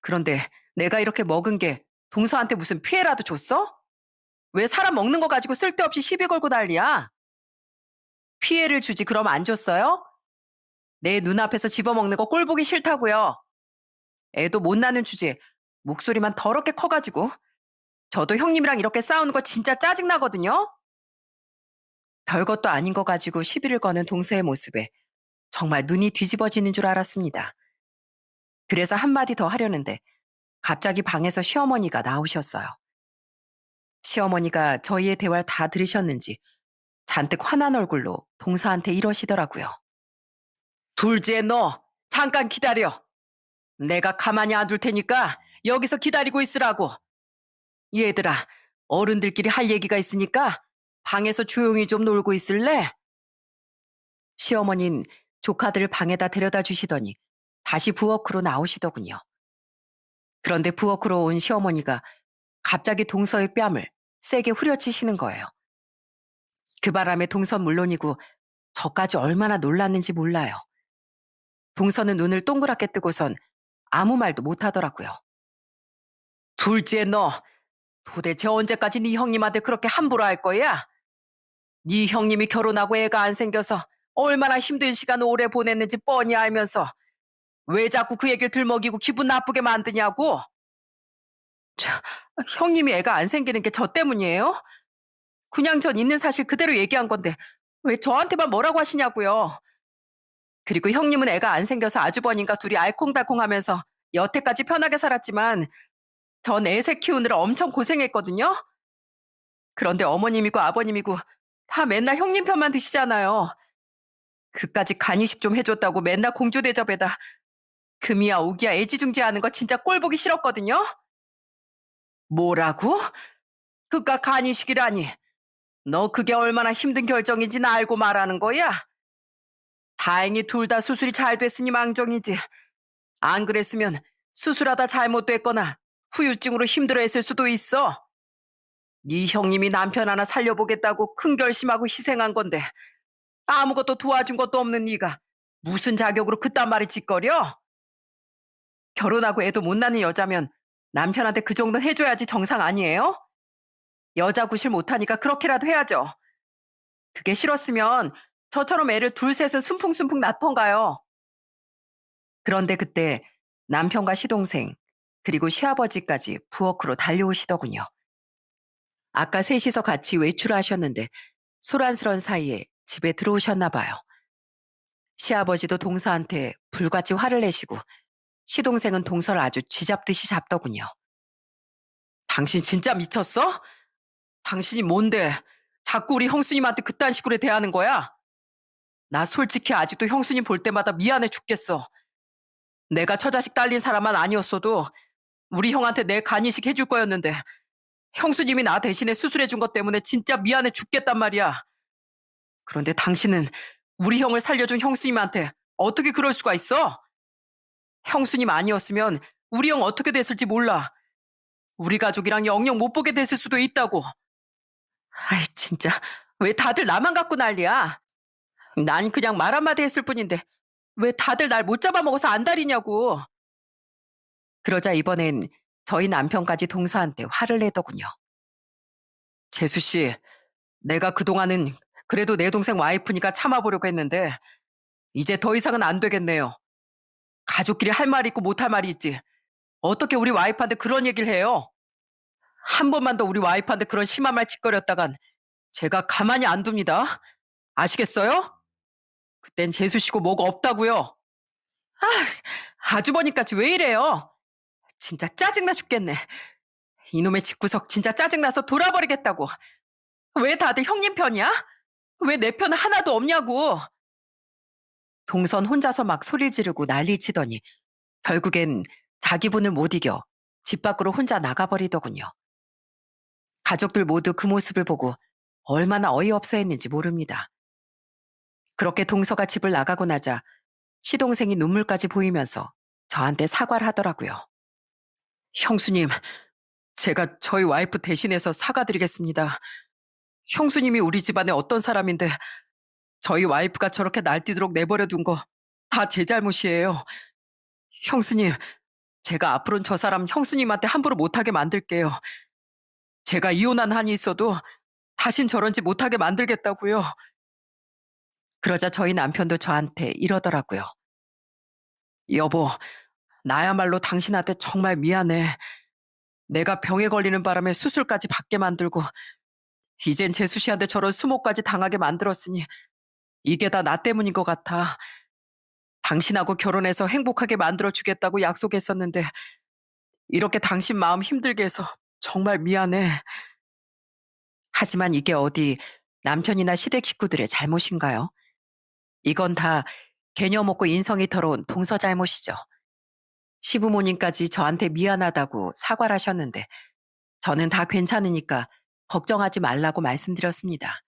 그런데 내가 이렇게 먹은 게 동서한테 무슨 피해라도 줬어? 왜 사람 먹는 거 가지고 쓸데없이 시비 걸고 난리야? 피해를 주지 그럼 안 줬어요? 내 눈앞에서 집어먹는 거 꼴보기 싫다고요. 애도 못 낳는 주제에 목소리만 더럽게 커가지고 저도 형님이랑 이렇게 싸우는 거 진짜 짜증나거든요. 별것도 아닌 거 가지고 시비를 거는 동서의 모습에 정말 눈이 뒤집어지는 줄 알았습니다. 그래서 한마디 더 하려는데 갑자기 방에서 시어머니가 나오셨어요. 시어머니가 저희의 대화를 다 들으셨는지 잔뜩 화난 얼굴로 동서한테 이러시더라고요. 둘째 너, 잠깐 기다려. 내가 가만히 안 둘 테니까 여기서 기다리고 있으라고. 얘들아, 어른들끼리 할 얘기가 있으니까 방에서 조용히 좀 놀고 있을래? 시어머니는 조카들을 방에다 데려다 주시더니 다시 부엌으로 나오시더군요. 그런데 부엌으로 온 시어머니가 갑자기 동서의 뺨을 세게 후려치시는 거예요. 그 바람에 동선 물론이고 저까지 얼마나 놀랐는지 몰라요. 동서는 눈을 동그랗게 뜨고선 아무 말도 못하더라고요. 둘째 너, 도대체 언제까지 네 형님한테 그렇게 함부로 할 거야? 네 형님이 결혼하고 애가 안 생겨서 얼마나 힘든 시간 오래 보냈는지 뻔히 알면서 왜 자꾸 그 얘기를 들먹이고 기분 나쁘게 만드냐고? 자, 형님이 애가 안 생기는 게 저 때문이에요? 그냥 전 있는 사실 그대로 얘기한 건데 왜 저한테만 뭐라고 하시냐고요? 그리고 형님은 애가 안 생겨서 아주버님과 둘이 알콩달콩하면서 여태까지 편하게 살았지만 전 애새 키우느라 엄청 고생했거든요? 그런데 어머님이고 아버님이고 다 맨날 형님 편만 드시잖아요. 그까짓 간이식 좀 해줬다고 맨날 공주 대접에다 금이야 오기야 애지중지하는 거 진짜 꼴 보기 싫었거든요? 뭐라고? 그깟 간이식이라니. 너 그게 얼마나 힘든 결정인지 나 알고 말하는 거야? 다행히 둘 다 수술이 잘 됐으니 망정이지. 안 그랬으면 수술하다 잘못됐거나 후유증으로 힘들어했을 수도 있어. 네 형님이 남편 하나 살려보겠다고 큰 결심하고 희생한 건데 아무것도 도와준 것도 없는 네가 무슨 자격으로 그딴 말을 짓거려? 결혼하고 애도 못 낳는 여자면 남편한테 그 정도는 해줘야지 정상 아니에요? 여자 구실 못하니까 그렇게라도 해야죠. 그게 싫었으면 저처럼 애를 둘 셋은 순풍순풍 낳던가요. 그런데 그때 남편과 시동생 그리고 시아버지까지 부엌으로 달려오시더군요. 아까 셋이서 같이 외출하셨는데 소란스런 사이에 집에 들어오셨나 봐요. 시아버지도 동서한테 불같이 화를 내시고 시동생은 동서를 아주 쥐잡듯이 잡더군요. 당신 진짜 미쳤어? 당신이 뭔데 자꾸 우리 형수님한테 그딴 식으로 대하는 거야? 나 솔직히 아직도 형수님 볼 때마다 미안해 죽겠어. 내가 처자식 딸린 사람만 아니었어도 우리 형한테 내 간이식 해줄 거였는데 형수님이 나 대신에 수술해 준 것 때문에 진짜 미안해 죽겠단 말이야. 그런데 당신은 우리 형을 살려준 형수님한테 어떻게 그럴 수가 있어? 형수님 아니었으면 우리 형 어떻게 됐을지 몰라. 우리 가족이랑 영영 못 보게 됐을 수도 있다고. 아이 진짜 왜 다들 나만 갖고 난리야? 난 그냥 말 한마디 했을 뿐인데 왜 다들 날 못 잡아먹어서 안달이냐고. 그러자 이번엔 저희 남편까지 동서한테 화를 내더군요. 재수 씨, 내가 그동안은 그래도 내 동생 와이프니까 참아보려고 했는데 이제 더 이상은 안 되겠네요. 가족끼리 할 말이 있고 못할 말이 있지. 어떻게 우리 와이프한테 그런 얘기를 해요? 한 번만 더 우리 와이프한테 그런 심한 말 짓거렸다간 제가 가만히 안 둡니다. 아시겠어요? 그땐 재수 씨고 뭐가 없다고요. 아주버니까지 왜 이래요? 진짜 짜증나 죽겠네. 이놈의 집구석 진짜 짜증나서 돌아버리겠다고. 왜 다들 형님 편이야? 왜 내 편은 하나도 없냐고. 동선 혼자서 막 소리를 지르고 난리 치더니 결국엔 자기 분을 못 이겨 집 밖으로 혼자 나가버리더군요. 가족들 모두 그 모습을 보고 얼마나 어이없어 했는지 모릅니다. 그렇게 동서가 집을 나가고 나자 시동생이 눈물까지 보이면서 저한테 사과를 하더라고요. 형수님, 제가 저희 와이프 대신해서 사과드리겠습니다. 형수님이 우리 집안에 어떤 사람인데 저희 와이프가 저렇게 날뛰도록 내버려 둔 거 다 제 잘못이에요. 형수님, 제가 앞으로는 저 사람 형수님한테 함부로 못하게 만들게요. 제가 이혼한 한이 있어도 다신 저런 짓 못하게 만들겠다고요. 그러자 저희 남편도 저한테 이러더라고요. 여보, 나야말로 당신한테 정말 미안해. 내가 병에 걸리는 바람에 수술까지 받게 만들고 이젠 재수 씨한테 저런 수모까지 당하게 만들었으니 이게 다 나 때문인 것 같아. 당신하고 결혼해서 행복하게 만들어주겠다고 약속했었는데 이렇게 당신 마음 힘들게 해서 정말 미안해. 하지만 이게 어디 남편이나 시댁 식구들의 잘못인가요? 이건 다 개념 없고 인성이 더러운 동서 잘못이죠. 시부모님까지 저한테 미안하다고 사과를 하셨는데 저는 다 괜찮으니까 걱정하지 말라고 말씀드렸습니다.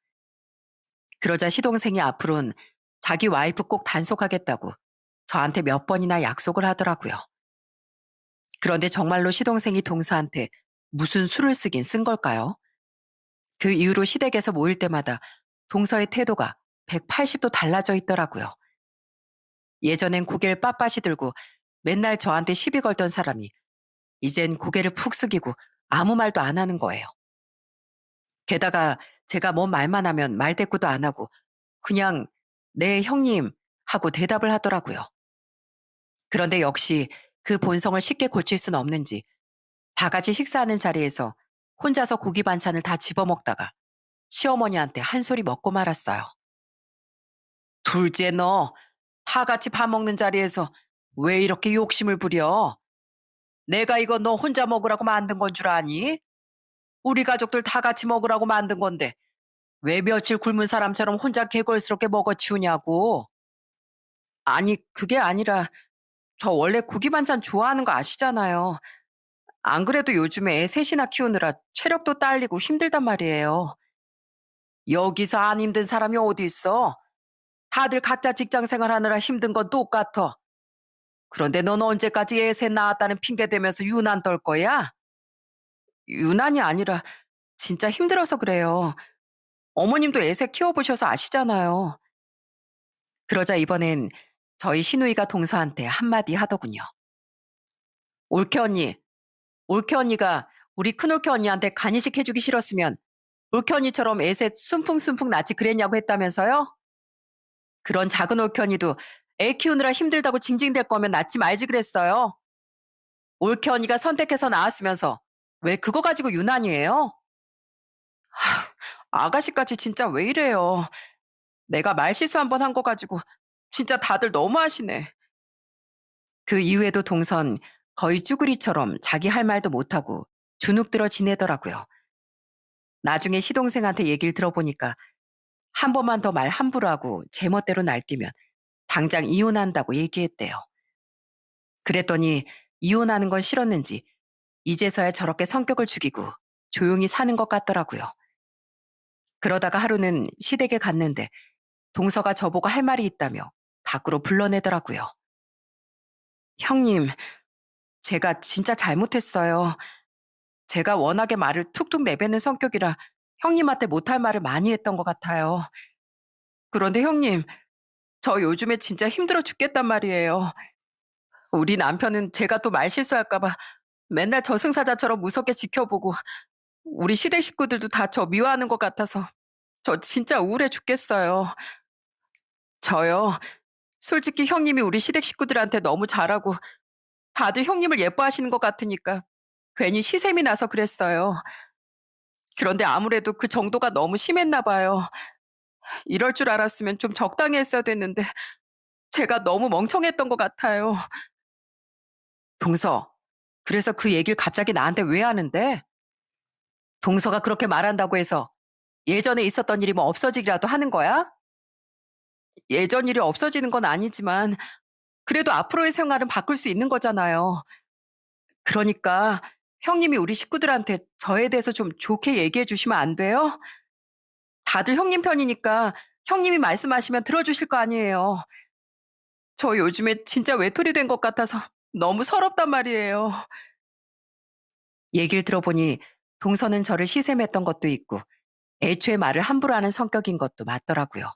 그러자 시동생이 앞으로는 자기 와이프 꼭 단속하겠다고 저한테 몇 번이나 약속을 하더라고요. 그런데 정말로 시동생이 동서한테 무슨 수를 쓰긴 쓴 걸까요? 그 이후로 시댁에서 모일 때마다 동서의 태도가 180도 달라져 있더라고요. 예전엔 고개를 빳빳이 들고 맨날 저한테 시비 걸던 사람이 이젠 고개를 푹 숙이고 아무 말도 안 하는 거예요. 게다가 제가 뭔 말만 하면 말대꾸도 안 하고 그냥 네 형님 하고 대답을 하더라고요. 그런데 역시 그 본성을 쉽게 고칠 수는 없는지 다 같이 식사하는 자리에서 혼자서 고기 반찬을 다 집어먹다가 시어머니한테 한 소리 먹고 말았어요. 둘째 너, 다 같이 밥 먹는 자리에서 왜 이렇게 욕심을 부려? 내가 이거 너 혼자 먹으라고 만든 건 줄 아니? 우리 가족들 다 같이 먹으라고 만든 건데 왜 며칠 굶은 사람처럼 혼자 개걸스럽게 먹어치우냐고. 아니 그게 아니라 저 원래 고기 반찬 좋아하는 거 아시잖아요. 안 그래도 요즘에 애 셋이나 키우느라 체력도 딸리고 힘들단 말이에요. 여기서 안 힘든 사람이 어디 있어? 다들 각자 직장 생활하느라 힘든 건 똑같아. 그런데 넌 언제까지 애 셋 낳았다는 핑계 대면서 유난 떨 거야? 유난이 아니라 진짜 힘들어서 그래요. 어머님도 애 셋 키워보셔서 아시잖아요. 그러자 이번엔 저희 시누이가 동서한테 한마디 하더군요. 올케 언니, 올케 언니가 우리 큰올케 언니한테 간이식 해주기 싫었으면 올케 언니처럼 애셋 순풍순풍 낳지 그랬냐고 했다면서요? 그런 작은 올케 언니도 애 키우느라 힘들다고 징징댈 거면 낳지 말지 그랬어요. 올케 언니가 선택해서 낳았으면서 왜 그거 가지고 유난이에요? 아가씨까지 진짜 왜 이래요. 내가 말실수 한 번 한 거 가지고 진짜 다들 너무하시네. 그 이후에도 동선 거의 쭈구리처럼 자기 할 말도 못하고 주눅 들어 지내더라고요. 나중에 시동생한테 얘기를 들어보니까 한 번만 더 말 함부로 하고 제멋대로 날뛰면 당장 이혼한다고 얘기했대요. 그랬더니 이혼하는 건 싫었는지 이제서야 저렇게 성격을 죽이고 조용히 사는 것 같더라고요. 그러다가 하루는 시댁에 갔는데 동서가 저보고 할 말이 있다며 밖으로 불러내더라고요. 형님, 제가 진짜 잘못했어요. 제가 워낙에 말을 툭툭 내뱉는 성격이라 형님한테 못할 말을 많이 했던 것 같아요. 그런데 형님, 저 요즘에 진짜 힘들어 죽겠단 말이에요. 우리 남편은 제가 또 말실수할까봐 맨날 저승사자처럼 무섭게 지켜보고 우리 시댁 식구들도 다 저 미워하는 것 같아서 저 진짜 우울해 죽겠어요. 저요. 솔직히 형님이 우리 시댁 식구들한테 너무 잘하고 다들 형님을 예뻐하시는 것 같으니까 괜히 시샘이 나서 그랬어요. 그런데 아무래도 그 정도가 너무 심했나 봐요. 이럴 줄 알았으면 좀 적당히 했어야 됐는데 제가 너무 멍청했던 것 같아요. 동서, 그래서 그 얘기를 갑자기 나한테 왜 하는데? 동서가 그렇게 말한다고 해서 예전에 있었던 일이 뭐 없어지기라도 하는 거야? 예전 일이 없어지는 건 아니지만 그래도 앞으로의 생활은 바꿀 수 있는 거잖아요. 그러니까 형님이 우리 식구들한테 저에 대해서 좀 좋게 얘기해 주시면 안 돼요? 다들 형님 편이니까 형님이 말씀하시면 들어주실 거 아니에요. 저 요즘에 진짜 외톨이 된 것 같아서 너무 서럽단 말이에요. 얘기를 들어보니 동서는 저를 시샘했던 것도 있고 애초에 말을 함부로 하는 성격인 것도 맞더라고요.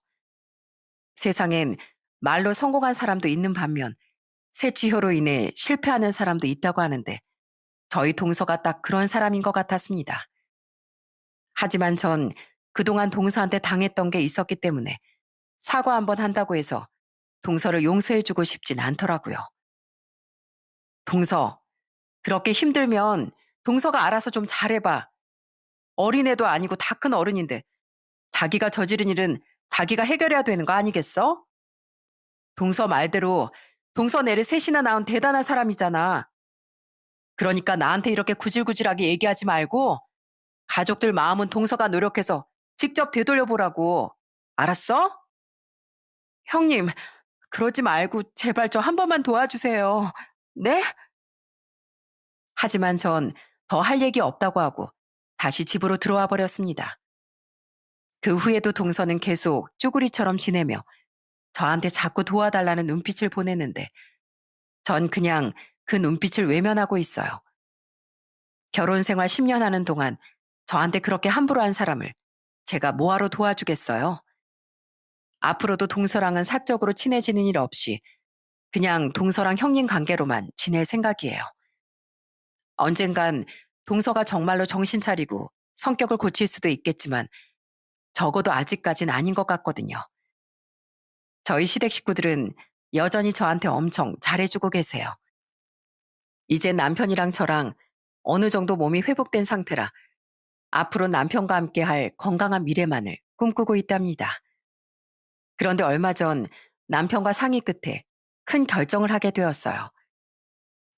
세상엔 말로 성공한 사람도 있는 반면 새치효로 인해 실패하는 사람도 있다고 하는데 저희 동서가 딱 그런 사람인 것 같았습니다. 하지만 전 그동안 동서한테 당했던 게 있었기 때문에 사과 한번 한다고 해서 동서를 용서해주고 싶진 않더라고요. 동서, 그렇게 힘들면 동서가 알아서 좀 잘해봐. 어린애도 아니고 다 큰 어른인데 자기가 저지른 일은 자기가 해결해야 되는 거 아니겠어? 동서 말대로 동서 내를 셋이나 낳은 대단한 사람이잖아. 그러니까 나한테 이렇게 구질구질하게 얘기하지 말고 가족들 마음은 동서가 노력해서 직접 되돌려 보라고. 알았어? 형님, 그러지 말고 제발 저 한 번만 도와주세요. 네? 하지만 전 더 할 얘기 없다고 하고 다시 집으로 들어와 버렸습니다. 그 후에도 동서는 계속 쭈구리처럼 지내며 저한테 자꾸 도와달라는 눈빛을 보내는데 전 그냥 그 눈빛을 외면하고 있어요. 결혼 생활 10년 하는 동안 저한테 그렇게 함부로 한 사람을 제가 뭐하러 도와주겠어요? 앞으로도 동서랑은 사적으로 친해지는 일 없이 그냥 동서랑 형님 관계로만 지낼 생각이에요. 언젠간 동서가 정말로 정신 차리고 성격을 고칠 수도 있겠지만 적어도 아직까진 아닌 것 같거든요. 저희 시댁 식구들은 여전히 저한테 엄청 잘해주고 계세요. 이제 남편이랑 저랑 어느 정도 몸이 회복된 상태라 앞으로 남편과 함께 할 건강한 미래만을 꿈꾸고 있답니다. 그런데 얼마 전 남편과 상의 끝에 큰 결정을 하게 되었어요.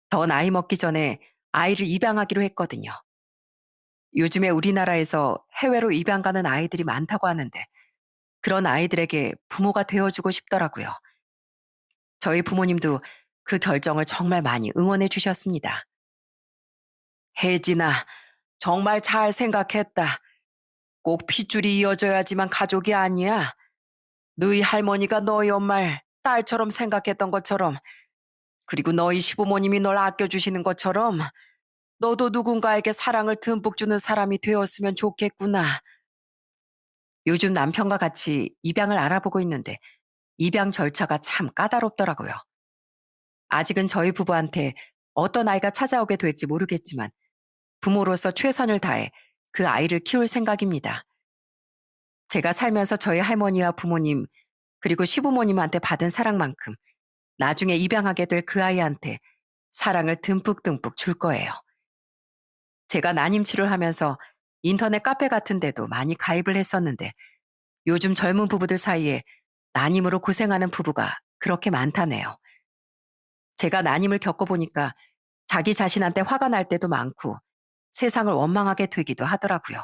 더 나이 먹기 전에 아이를 입양하기로 했거든요. 요즘에 우리나라에서 해외로 입양 가는 아이들이 많다고 하는데 그런 아이들에게 부모가 되어주고 싶더라고요. 저희 부모님도 그 결정을 정말 많이 응원해 주셨습니다. 혜진아, 정말 잘 생각했다. 꼭 핏줄이 이어져야지만 가족이 아니야. 너희 할머니가 너희 엄마를 딸처럼 생각했던 것처럼, 그리고 너희 시부모님이 널 아껴주시는 것처럼 너도 누군가에게 사랑을 듬뿍 주는 사람이 되었으면 좋겠구나. 요즘 남편과 같이 입양을 알아보고 있는데 입양 절차가 참 까다롭더라고요. 아직은 저희 부부한테 어떤 아이가 찾아오게 될지 모르겠지만 부모로서 최선을 다해 그 아이를 키울 생각입니다. 제가 살면서 저희 할머니와 부모님 그리고 시부모님한테 받은 사랑만큼 나중에 입양하게 될 그 아이한테 사랑을 듬뿍듬뿍 줄 거예요. 제가 난임 치료를 하면서 인터넷 카페 같은 데도 많이 가입을 했었는데 요즘 젊은 부부들 사이에 난임으로 고생하는 부부가 그렇게 많다네요. 제가 난임을 겪어보니까 자기 자신한테 화가 날 때도 많고 세상을 원망하게 되기도 하더라고요.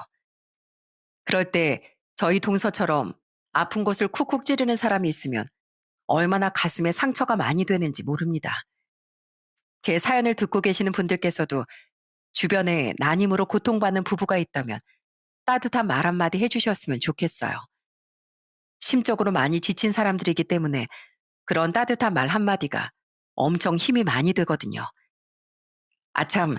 그럴 때 저희 동서처럼 아픈 곳을 쿡쿡 찌르는 사람이 있으면 얼마나 가슴에 상처가 많이 되는지 모릅니다. 제 사연을 듣고 계시는 분들께서도 주변에 난임으로 고통받는 부부가 있다면 따뜻한 말 한마디 해주셨으면 좋겠어요. 심적으로 많이 지친 사람들이기 때문에 그런 따뜻한 말 한마디가 엄청 힘이 많이 되거든요. 아참,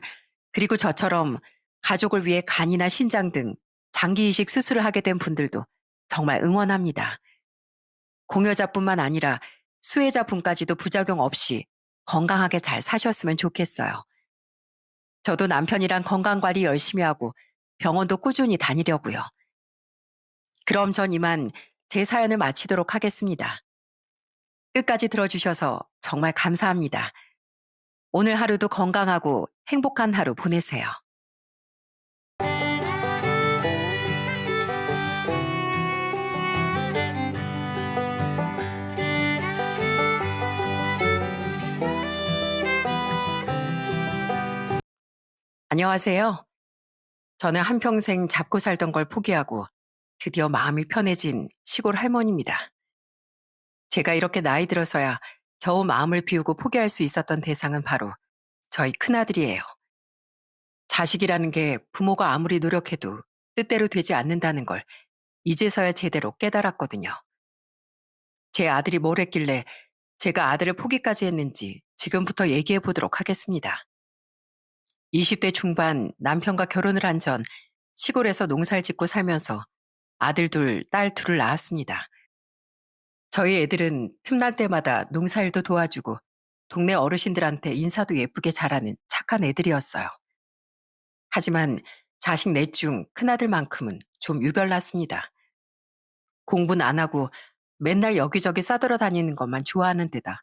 그리고 저처럼 가족을 위해 간이나 신장 등 장기 이식 수술을 하게 된 분들도 정말 응원합니다. 공여자뿐만 아니라 수혜자분까지도 부작용 없이 건강하게 잘 사셨으면 좋겠어요. 저도 남편이랑 건강관리 열심히 하고 병원도 꾸준히 다니려고요. 그럼 전 이만 제 사연을 마치도록 하겠습니다. 끝까지 들어주셔서 정말 감사합니다. 오늘 하루도 건강하고 행복한 하루 보내세요. 안녕하세요. 저는 한평생 잡고 살던 걸 포기하고 드디어 마음이 편해진 시골 할머니입니다. 제가 이렇게 나이 들어서야 겨우 마음을 비우고 포기할 수 있었던 대상은 바로 저희 큰아들이에요. 자식이라는 게 부모가 아무리 노력해도 뜻대로 되지 않는다는 걸 이제서야 제대로 깨달았거든요. 제 아들이 뭘 했길래 제가 아들을 포기까지 했는지 지금부터 얘기해 보도록 하겠습니다. 20대 중반 남편과 결혼을 한 전 시골에서 농사를 짓고 살면서 아들 둘, 딸 둘을 낳았습니다. 저희 애들은 틈날 때마다 농사일도 도와주고 동네 어르신들한테 인사도 예쁘게 잘하는 착한 애들이었어요. 하지만 자식 넷 중 큰아들만큼은 좀 유별났습니다. 공부는 안 하고 맨날 여기저기 싸돌아다니는 것만 좋아하는 데다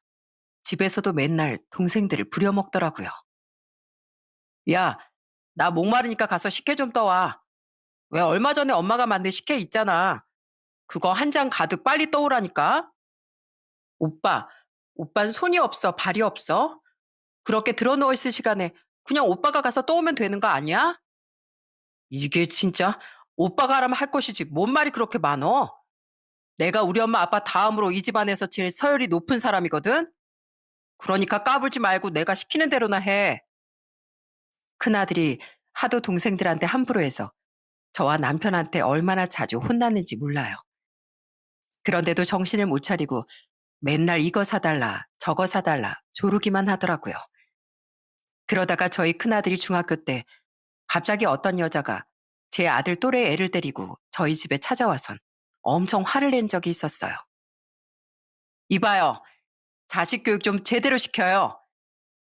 집에서도 맨날 동생들을 부려먹더라고요. 야, 나 목마르니까 가서 식혜 좀 떠와. 왜 얼마 전에 엄마가 만든 식혜 있잖아. 그거 한 장 가득 빨리 떠오라니까. 오빠, 오빤 손이 없어, 발이 없어? 그렇게 들어누워 있을 시간에 그냥 오빠가 가서 떠오면 되는 거 아니야? 이게 진짜 오빠가 하라면 할 것이지 뭔 말이 그렇게 많어? 내가 우리 엄마 아빠 다음으로 이 집안에서 제일 서열이 높은 사람이거든? 그러니까 까불지 말고 내가 시키는 대로나 해. 큰아들이 하도 동생들한테 함부로 해서 저와 남편한테 얼마나 자주 혼났는지 몰라요. 그런데도 정신을 못 차리고 맨날 이거 사달라, 저거 사달라, 조르기만 하더라고요. 그러다가 저희 큰아들이 중학교 때 갑자기 어떤 여자가 제 아들 또래 애를 데리고 저희 집에 찾아와선 엄청 화를 낸 적이 있었어요. 이봐요. 자식 교육 좀 제대로 시켜요.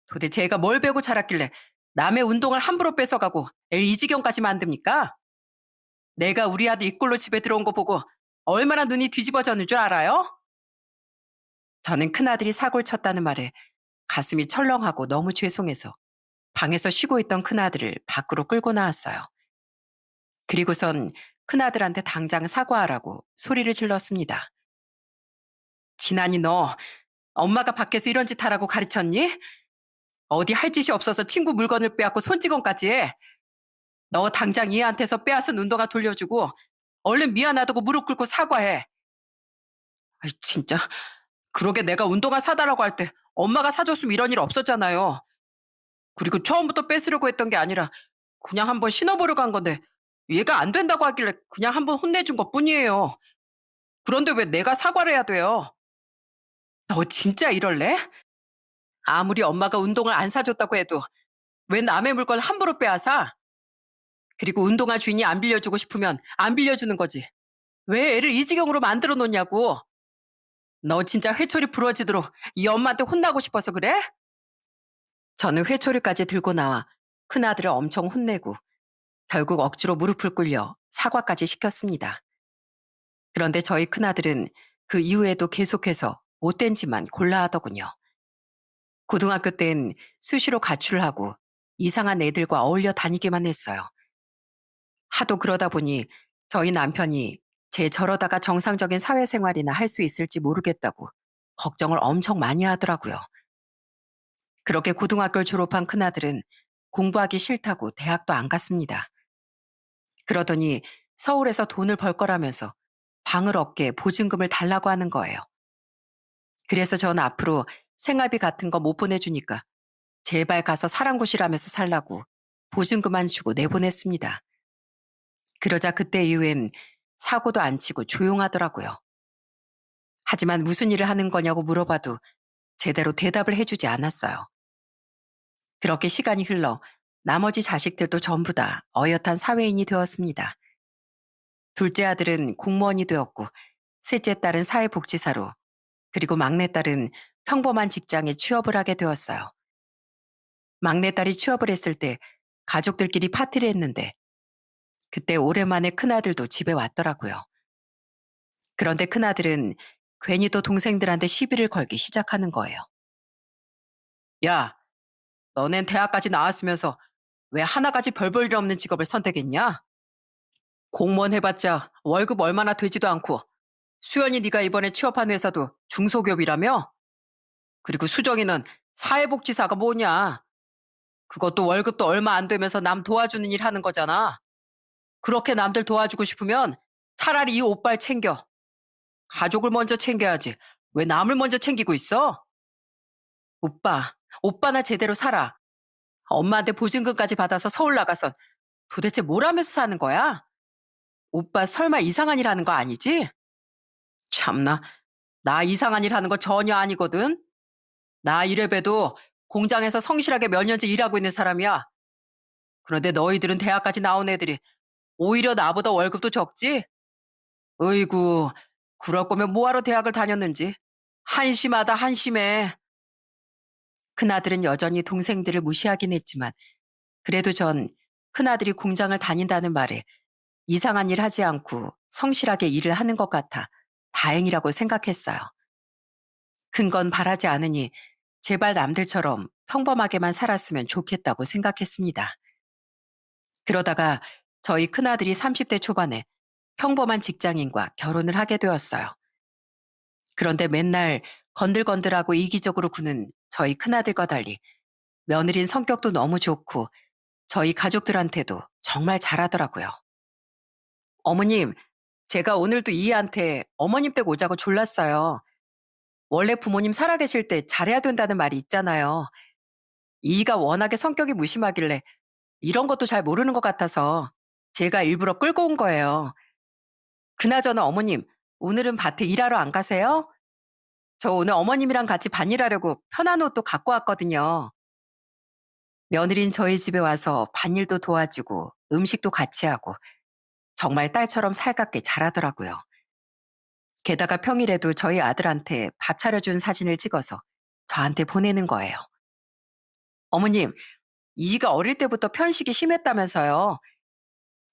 도대체 애가 뭘 배우고 자랐길래 남의 운동을 함부로 뺏어가고 애를 이 지경까지 만듭니까? 내가 우리 아들 이꼴로 집에 들어온 거 보고 얼마나 눈이 뒤집어졌는 줄 알아요? 저는 큰아들이 사고를 쳤다는 말에 가슴이 철렁하고 너무 죄송해서 방에서 쉬고 있던 큰아들을 밖으로 끌고 나왔어요. 그리고선 큰아들한테 당장 사과하라고 소리를 질렀습니다. 진아니 너 엄마가 밖에서 이런 짓 하라고 가르쳤니? 어디 할 짓이 없어서 친구 물건을 빼앗고 손찌검까지 해. 너 당장 얘한테서 빼앗은 운동화 돌려주고 얼른 미안하다고 무릎 꿇고 사과해. 아이 진짜 그러게 내가 운동화 사달라고 할 때 엄마가 사줬으면 이런 일 없었잖아요. 그리고 처음부터 뺏으려고 했던 게 아니라 그냥 한번 신어보려고 한 건데 얘가 안 된다고 하길래 그냥 한번 혼내준 것뿐이에요. 그런데 왜 내가 사과를 해야 돼요? 너 진짜 이럴래? 아무리 엄마가 운동을 안 사줬다고 해도 왜 남의 물건을 함부로 빼앗아? 그리고 운동화 주인이 안 빌려주고 싶으면 안 빌려주는 거지. 왜 애를 이 지경으로 만들어 놓냐고. 너 진짜 회초리 부러지도록 이 엄마한테 혼나고 싶어서 그래? 저는 회초리까지 들고 나와 큰아들을 엄청 혼내고 결국 억지로 무릎을 꿇려 사과까지 시켰습니다. 그런데 저희 큰아들은 그 이후에도 계속해서 못된 짓만 골라 하더군요. 고등학교 땐 수시로 가출을 하고 이상한 애들과 어울려 다니기만 했어요. 하도 그러다 보니 저희 남편이 제 저러다가 정상적인 사회생활이나 할 수 있을지 모르겠다고 걱정을 엄청 많이 하더라고요. 그렇게 고등학교를 졸업한 큰아들은 공부하기 싫다고 대학도 안 갔습니다. 그러더니 서울에서 돈을 벌 거라면서 방을 얻게 보증금을 달라고 하는 거예요. 그래서 전 앞으로 생활비 같은 거 못 보내주니까 제발 가서 사랑굿이라면서 살라고 보증금만 주고 내보냈습니다. 그러자 그때 이후엔 사고도 안 치고 조용하더라고요. 하지만 무슨 일을 하는 거냐고 물어봐도 제대로 대답을 해주지 않았어요. 그렇게 시간이 흘러 나머지 자식들도 전부 다 어엿한 사회인이 되었습니다. 둘째 아들은 공무원이 되었고, 셋째 딸은 사회복지사로, 그리고 막내딸은 평범한 직장에 취업을 하게 되었어요. 막내딸이 취업을 했을 때 가족들끼리 파티를 했는데, 그때 오랜만에 큰아들도 집에 왔더라고요. 그런데 큰아들은 괜히 또 동생들한테 시비를 걸기 시작하는 거예요. 야, 너넨 대학까지 나왔으면서 왜 하나같이 별 볼 일 없는 직업을 선택했냐? 공무원 해봤자 월급 얼마나 되지도 않고 수연이 네가 이번에 취업한 회사도 중소기업이라며? 그리고 수정이는 사회복지사가 뭐냐? 그것도 월급도 얼마 안 되면서 남 도와주는 일 하는 거잖아. 그렇게 남들 도와주고 싶으면 차라리 이 오빠를 챙겨. 가족을 먼저 챙겨야지. 왜 남을 먼저 챙기고 있어? 오빠나 제대로 살아. 엄마한테 보증금까지 받아서 서울 나가선 도대체 뭘 하면서 사는 거야? 오빠 설마 이상한 일 하는 거 아니지? 참나, 나 이상한 일 하는 거 전혀 아니거든. 나 이래봬도 공장에서 성실하게 몇 년째 일하고 있는 사람이야. 그런데 너희들은 대학까지 나온 애들이 오히려 나보다 월급도 적지? 어이구, 그럴 거면 뭐하러 대학을 다녔는지. 한심하다, 한심해. 큰아들은 여전히 동생들을 무시하긴 했지만 그래도 전 큰아들이 공장을 다닌다는 말에 이상한 일 하지 않고 성실하게 일을 하는 것 같아 다행이라고 생각했어요. 큰 건 바라지 않으니 제발 남들처럼 평범하게만 살았으면 좋겠다고 생각했습니다. 그러다가 저희 큰아들이 30대 초반에 평범한 직장인과 결혼을 하게 되었어요. 그런데 맨날 건들건들하고 이기적으로 구는 저희 큰아들과 달리 며느린 성격도 너무 좋고 저희 가족들한테도 정말 잘하더라고요. 어머님, 제가 오늘도 이희한테 어머님 댁 오자고 졸랐어요. 원래 부모님 살아계실 때 잘해야 된다는 말이 있잖아요. 이희가 워낙에 성격이 무심하길래 이런 것도 잘 모르는 것 같아서 제가 일부러 끌고 온 거예요. 그나저나 어머님, 오늘은 밭에 일하러 안 가세요? 저 오늘 어머님이랑 같이 반일하려고 편한 옷도 갖고 왔거든요. 며느린 저희 집에 와서 밭일도 도와주고 음식도 같이 하고 정말 딸처럼 살갑게 잘하더라고요. 게다가 평일에도 저희 아들한테 밥 차려준 사진을 찍어서 저한테 보내는 거예요. 어머님, 이가 어릴 때부터 편식이 심했다면서요.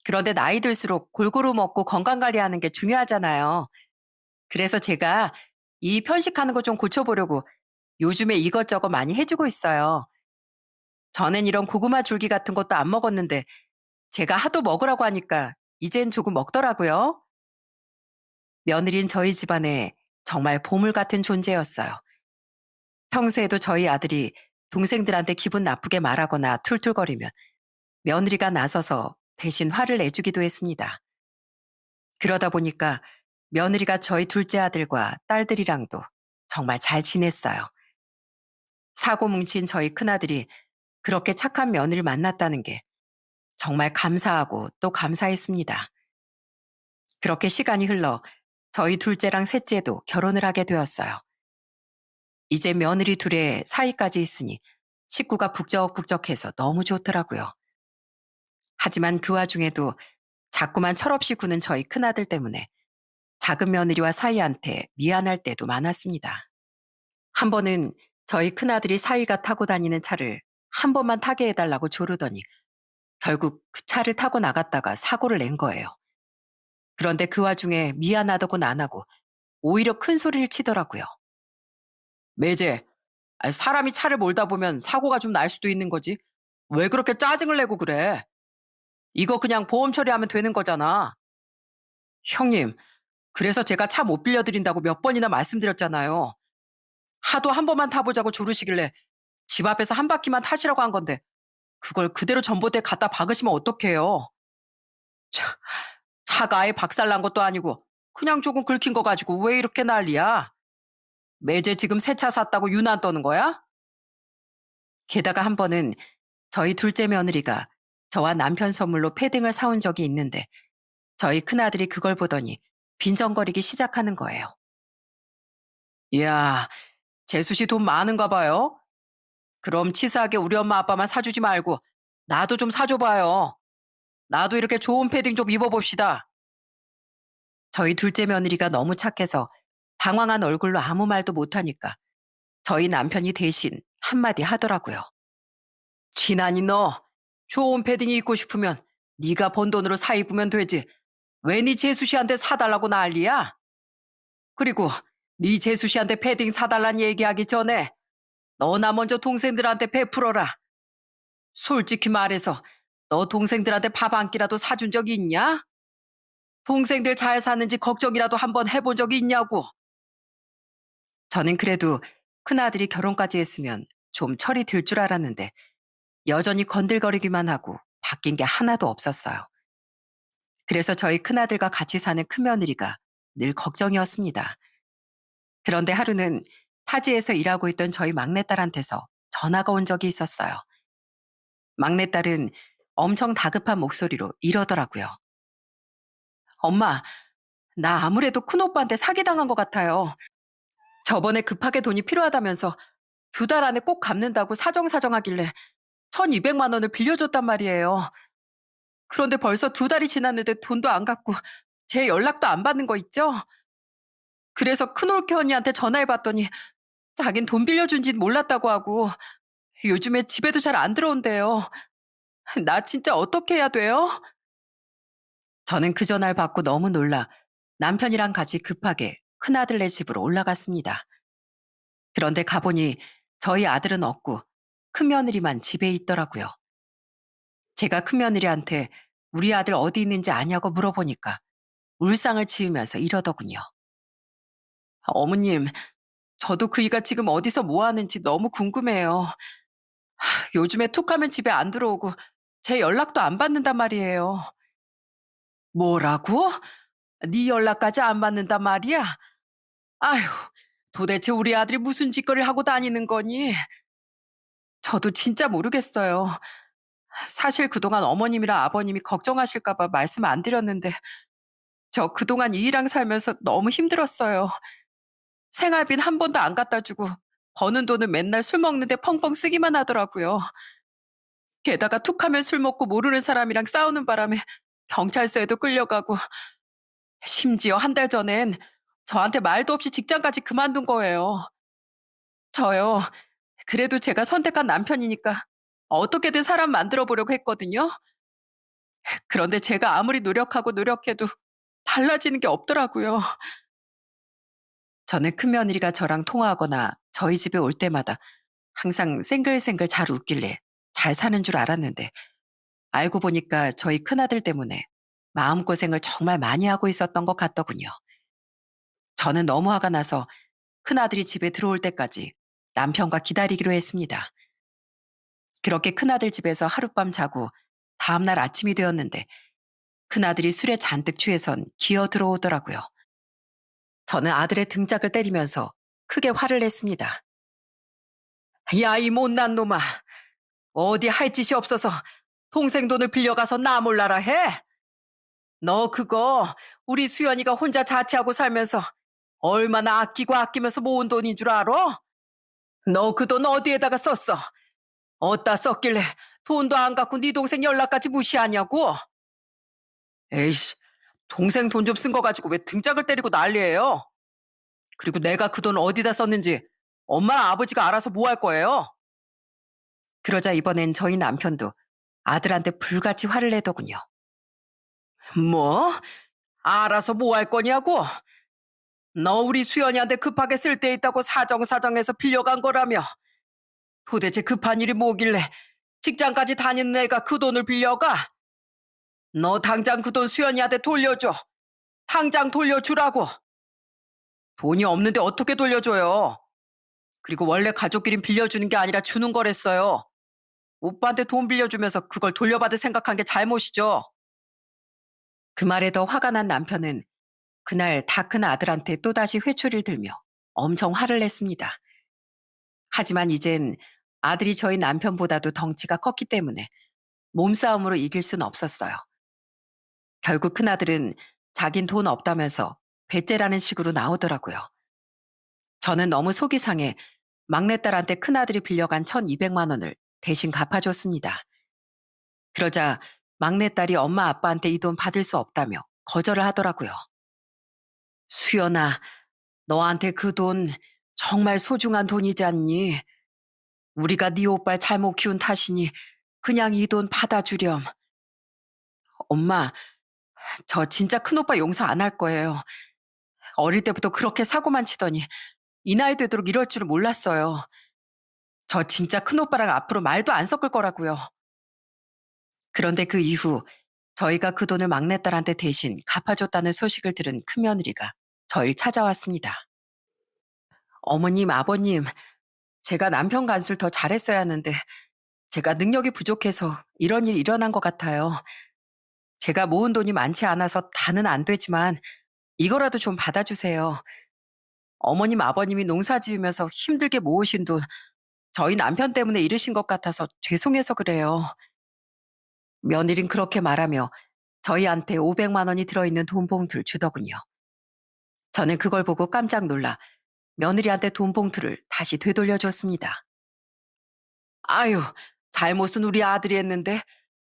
그런데 나이 들수록 골고루 먹고 건강 관리하는 게 중요하잖아요. 그래서 제가 이 편식하는 거 좀 고쳐보려고 요즘에 이것저것 많이 해주고 있어요. 전엔 이런 고구마 줄기 같은 것도 안 먹었는데 제가 하도 먹으라고 하니까 이젠 조금 먹더라고요. 며느린 저희 집안에 정말 보물 같은 존재였어요. 평소에도 저희 아들이 동생들한테 기분 나쁘게 말하거나 툴툴거리면 며느리가 나서서 대신 화를 내주기도 했습니다. 그러다 보니까 며느리가 저희 둘째 아들과 딸들이랑도 정말 잘 지냈어요. 사고 뭉친 저희 큰아들이 그렇게 착한 며느리를 만났다는 게 정말 감사하고 또 감사했습니다. 그렇게 시간이 흘러 저희 둘째랑 셋째도 결혼을 하게 되었어요. 이제 며느리 둘의 사이까지 있으니 식구가 북적북적해서 너무 좋더라고요. 하지만 그 와중에도 자꾸만 철없이 구는 저희 큰아들 때문에 작은 며느리와 사이한테 미안할 때도 많았습니다. 한 번은 저희 큰아들이 사위가 타고 다니는 차를 한 번만 타게 해달라고 조르더니 결국 그 차를 타고 나갔다가 사고를 낸 거예요. 그런데 그 와중에 미안하다고는 안 하고 오히려 큰 소리를 치더라고요. 매제, 사람이 차를 몰다 보면 사고가 좀 날 수도 있는 거지. 왜 그렇게 짜증을 내고 그래? 이거 그냥 보험 처리하면 되는 거잖아. 형님, 그래서 제가 차 못 빌려드린다고 몇 번이나 말씀드렸잖아요. 하도 한 번만 타보자고 조르시길래 집 앞에서 한 바퀴만 타시라고 한 건데 그걸 그대로 전봇대에 갖다 박으시면 어떡해요. 차, 차가 아예 박살난 것도 아니고 그냥 조금 긁힌 거 가지고 왜 이렇게 난리야? 매제 지금 새 차 샀다고 유난 떠는 거야? 게다가 한 번은 저희 둘째 며느리가 저와 남편 선물로 패딩을 사온 적이 있는데 저희 큰아들이 그걸 보더니 빈정거리기 시작하는 거예요. 이야, 재수 씨 돈 많은가 봐요. 그럼 치사하게 우리 엄마 아빠만 사주지 말고 나도 좀 사줘봐요. 나도 이렇게 좋은 패딩 좀 입어봅시다. 저희 둘째 며느리가 너무 착해서 당황한 얼굴로 아무 말도 못하니까 저희 남편이 대신 한마디 하더라고요. 진아니 너 좋은 패딩이 입고 싶으면 네가 번 돈으로 사 입으면 되지. 왜 네 재수 씨한테 사달라고 난리야? 그리고 네 재수 씨한테 패딩 사달란 얘기하기 전에 너나 먼저 동생들한테 베풀어라. 솔직히 말해서 너 동생들한테 밥 한 끼라도 사준 적이 있냐? 동생들 잘 사는지 걱정이라도 한번 해본 적이 있냐고. 저는 그래도 큰아들이 결혼까지 했으면 좀 철이 들 줄 알았는데 여전히 건들거리기만 하고 바뀐 게 하나도 없었어요. 그래서 저희 큰아들과 같이 사는 큰며느리가 늘 걱정이었습니다. 그런데 하루는 타지에서 일하고 있던 저희 막내딸한테서 전화가 온 적이 있었어요. 막내딸은 엄청 다급한 목소리로 이러더라고요. 엄마, 나 아무래도 큰오빠한테 사기당한 것 같아요. 저번에 급하게 돈이 필요하다면서 2달 안에 꼭 갚는다고 사정사정하길래 1,200만 원을 빌려줬단 말이에요. 그런데 벌써 2달이 지났는데 돈도 안 갚고 제 연락도 안 받는 거 있죠? 그래서 큰올케 언니한테 전화해봤더니 자긴 돈 빌려준진 몰랐다고 하고 요즘에 집에도 잘 안 들어온대요. 나 진짜 어떻게 해야 돼요? 저는 그 전화를 받고 너무 놀라 남편이랑 같이 급하게 큰아들네 집으로 올라갔습니다. 그런데 가보니 저희 아들은 없고 큰며느리만 집에 있더라고요. 제가 큰며느리한테 우리 아들 어디 있는지 아냐고 물어보니까 울상을 치으면서 이러더군요. 어머님, 저도 그이가 지금 어디서 뭐 하는지 너무 궁금해요. 요즘에 툭하면 집에 안 들어오고 제 연락도 안 받는단 말이에요. 뭐라고? 네 연락까지 안 받는단 말이야? 아휴, 도대체 우리 아들이 무슨 짓거리를 하고 다니는 거니? 저도 진짜 모르겠어요. 사실 그동안 어머님이랑 아버님이 걱정하실까 봐 말씀 안 드렸는데 저 그동안 이이랑 살면서 너무 힘들었어요. 생활비는 한 번도 안 갖다 주고 버는 돈은 맨날 술 먹는데 펑펑 쓰기만 하더라고요. 게다가 툭하면 술 먹고 모르는 사람이랑 싸우는 바람에 경찰서에도 끌려가고 심지어 한 달 전엔 저한테 말도 없이 직장까지 그만둔 거예요. 저요. 그래도 제가 선택한 남편이니까 어떻게든 사람 만들어 보려고 했거든요. 그런데 제가 아무리 노력하고 노력해도 달라지는 게 없더라고요. 저는 큰며느리가 저랑 통화하거나 저희 집에 올 때마다 항상 생글생글 잘 웃길래 잘 사는 줄 알았는데 알고 보니까 저희 큰아들 때문에 마음고생을 정말 많이 하고 있었던 것 같더군요. 저는 너무 화가 나서 큰아들이 집에 들어올 때까지 남편과 기다리기로 했습니다. 그렇게 큰아들 집에서 하룻밤 자고 다음날 아침이 되었는데 큰아들이 술에 잔뜩 취해선 기어 들어오더라고요. 저는 아들의 등짝을 때리면서 크게 화를 냈습니다. 야, 이 못난 놈아. 어디 할 짓이 없어서 동생 돈을 빌려가서 나 몰라라 해? 너 그거 우리 수연이가 혼자 자취하고 살면서 얼마나 아끼고 아끼면서 모은 돈인 줄 알아? 너 그 돈 어디에다가 썼어? 어디다 썼길래 돈도 안 갖고 네 동생 연락까지 무시하냐고? 에이씨, 동생 돈 좀 쓴 거 가지고 왜 등짝을 때리고 난리예요? 그리고 내가 그 돈 어디다 썼는지 엄마랑 아버지가 알아서 뭐 할 거예요? 그러자 이번엔 저희 남편도 아들한테 불같이 화를 내더군요. 뭐? 알아서 뭐 할 거냐고? 너 우리 수연이한테 급하게 쓸 데 있다고 사정사정해서 빌려간 거라며. 도대체 급한 일이 뭐길래 직장까지 다니는 애가 그 돈을 빌려가? 너 당장 그 돈 수연이한테 돌려줘. 당장 돌려주라고. 돈이 없는데 어떻게 돌려줘요? 그리고 원래 가족끼린 빌려주는 게 아니라 주는 거랬어요. 오빠한테 돈 빌려주면서 그걸 돌려받을 생각한 게 잘못이죠. 그 말에 더 화가 난 남편은 그날 다 큰 아들한테 또다시 회초리를 들며 엄청 화를 냈습니다. 하지만 이젠 아들이 저희 남편보다도 덩치가 컸기 때문에 몸싸움으로 이길 순 없었어요. 결국 큰아들은 자긴 돈 없다면서 배째라는 식으로 나오더라고요. 저는 너무 속이 상해 막내딸한테 큰아들이 빌려간 1,200만 원을 대신 갚아줬습니다. 그러자 막내딸이 엄마 아빠한테 이 돈 받을 수 없다며 거절을 하더라고요. 수연아, 너한테 그 돈 정말 소중한 돈이지 않니? 우리가 네 오빠를 잘못 키운 탓이니 그냥 이 돈 받아주렴. 엄마, 저 진짜 큰오빠 용서 안 할 거예요. 어릴 때부터 그렇게 사고만 치더니 이 나이 되도록 이럴 줄은 몰랐어요. 저 진짜 큰오빠랑 앞으로 말도 안 섞을 거라고요. 그런데 그 이후 저희가 그 돈을 막내딸한테 대신 갚아줬다는 소식을 들은 큰며느리가 저를 찾아왔습니다. 어머님, 아버님, 제가 남편 간수를 더 잘했어야 하는데 제가 능력이 부족해서 이런 일이 일어난 것 같아요. 제가 모은 돈이 많지 않아서 다는 안 되지만 이거라도 좀 받아주세요. 어머님, 아버님이 농사 지으면서 힘들게 모으신 돈 저희 남편 때문에 잃으신 것 같아서 죄송해서 그래요. 며느린 그렇게 말하며 저희한테 500만 원이 들어있는 돈 봉투를 주더군요. 저는 그걸 보고 깜짝 놀라 며느리한테 돈 봉투를 다시 되돌려줬습니다. 아유, 잘못은 우리 아들이 했는데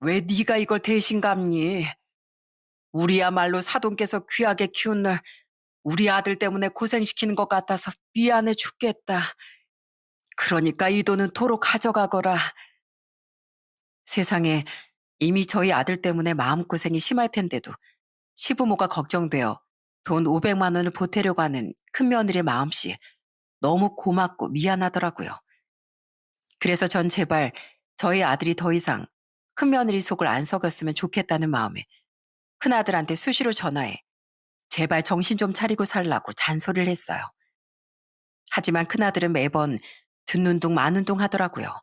왜 네가 이걸 대신 갚니? 우리야말로 사돈께서 귀하게 키운 날 우리 아들 때문에 고생시키는 것 같아서 미안해 죽겠다. 그러니까 이 돈은 도로 가져가거라. 세상에 이미 저희 아들 때문에 마음고생이 심할 텐데도 시부모가 걱정되어 돈 500만 원을 보태려고 하는 큰며느리의 마음씨 너무 고맙고 미안하더라고요. 그래서 전 제발 저희 아들이 더 이상 큰며느리 속을 안 썩였으면 좋겠다는 마음에 큰아들한테 수시로 전화해 제발 정신 좀 차리고 살라고 잔소리를 했어요. 하지만 큰아들은 매번 듣는 둥 마는 둥 하더라고요.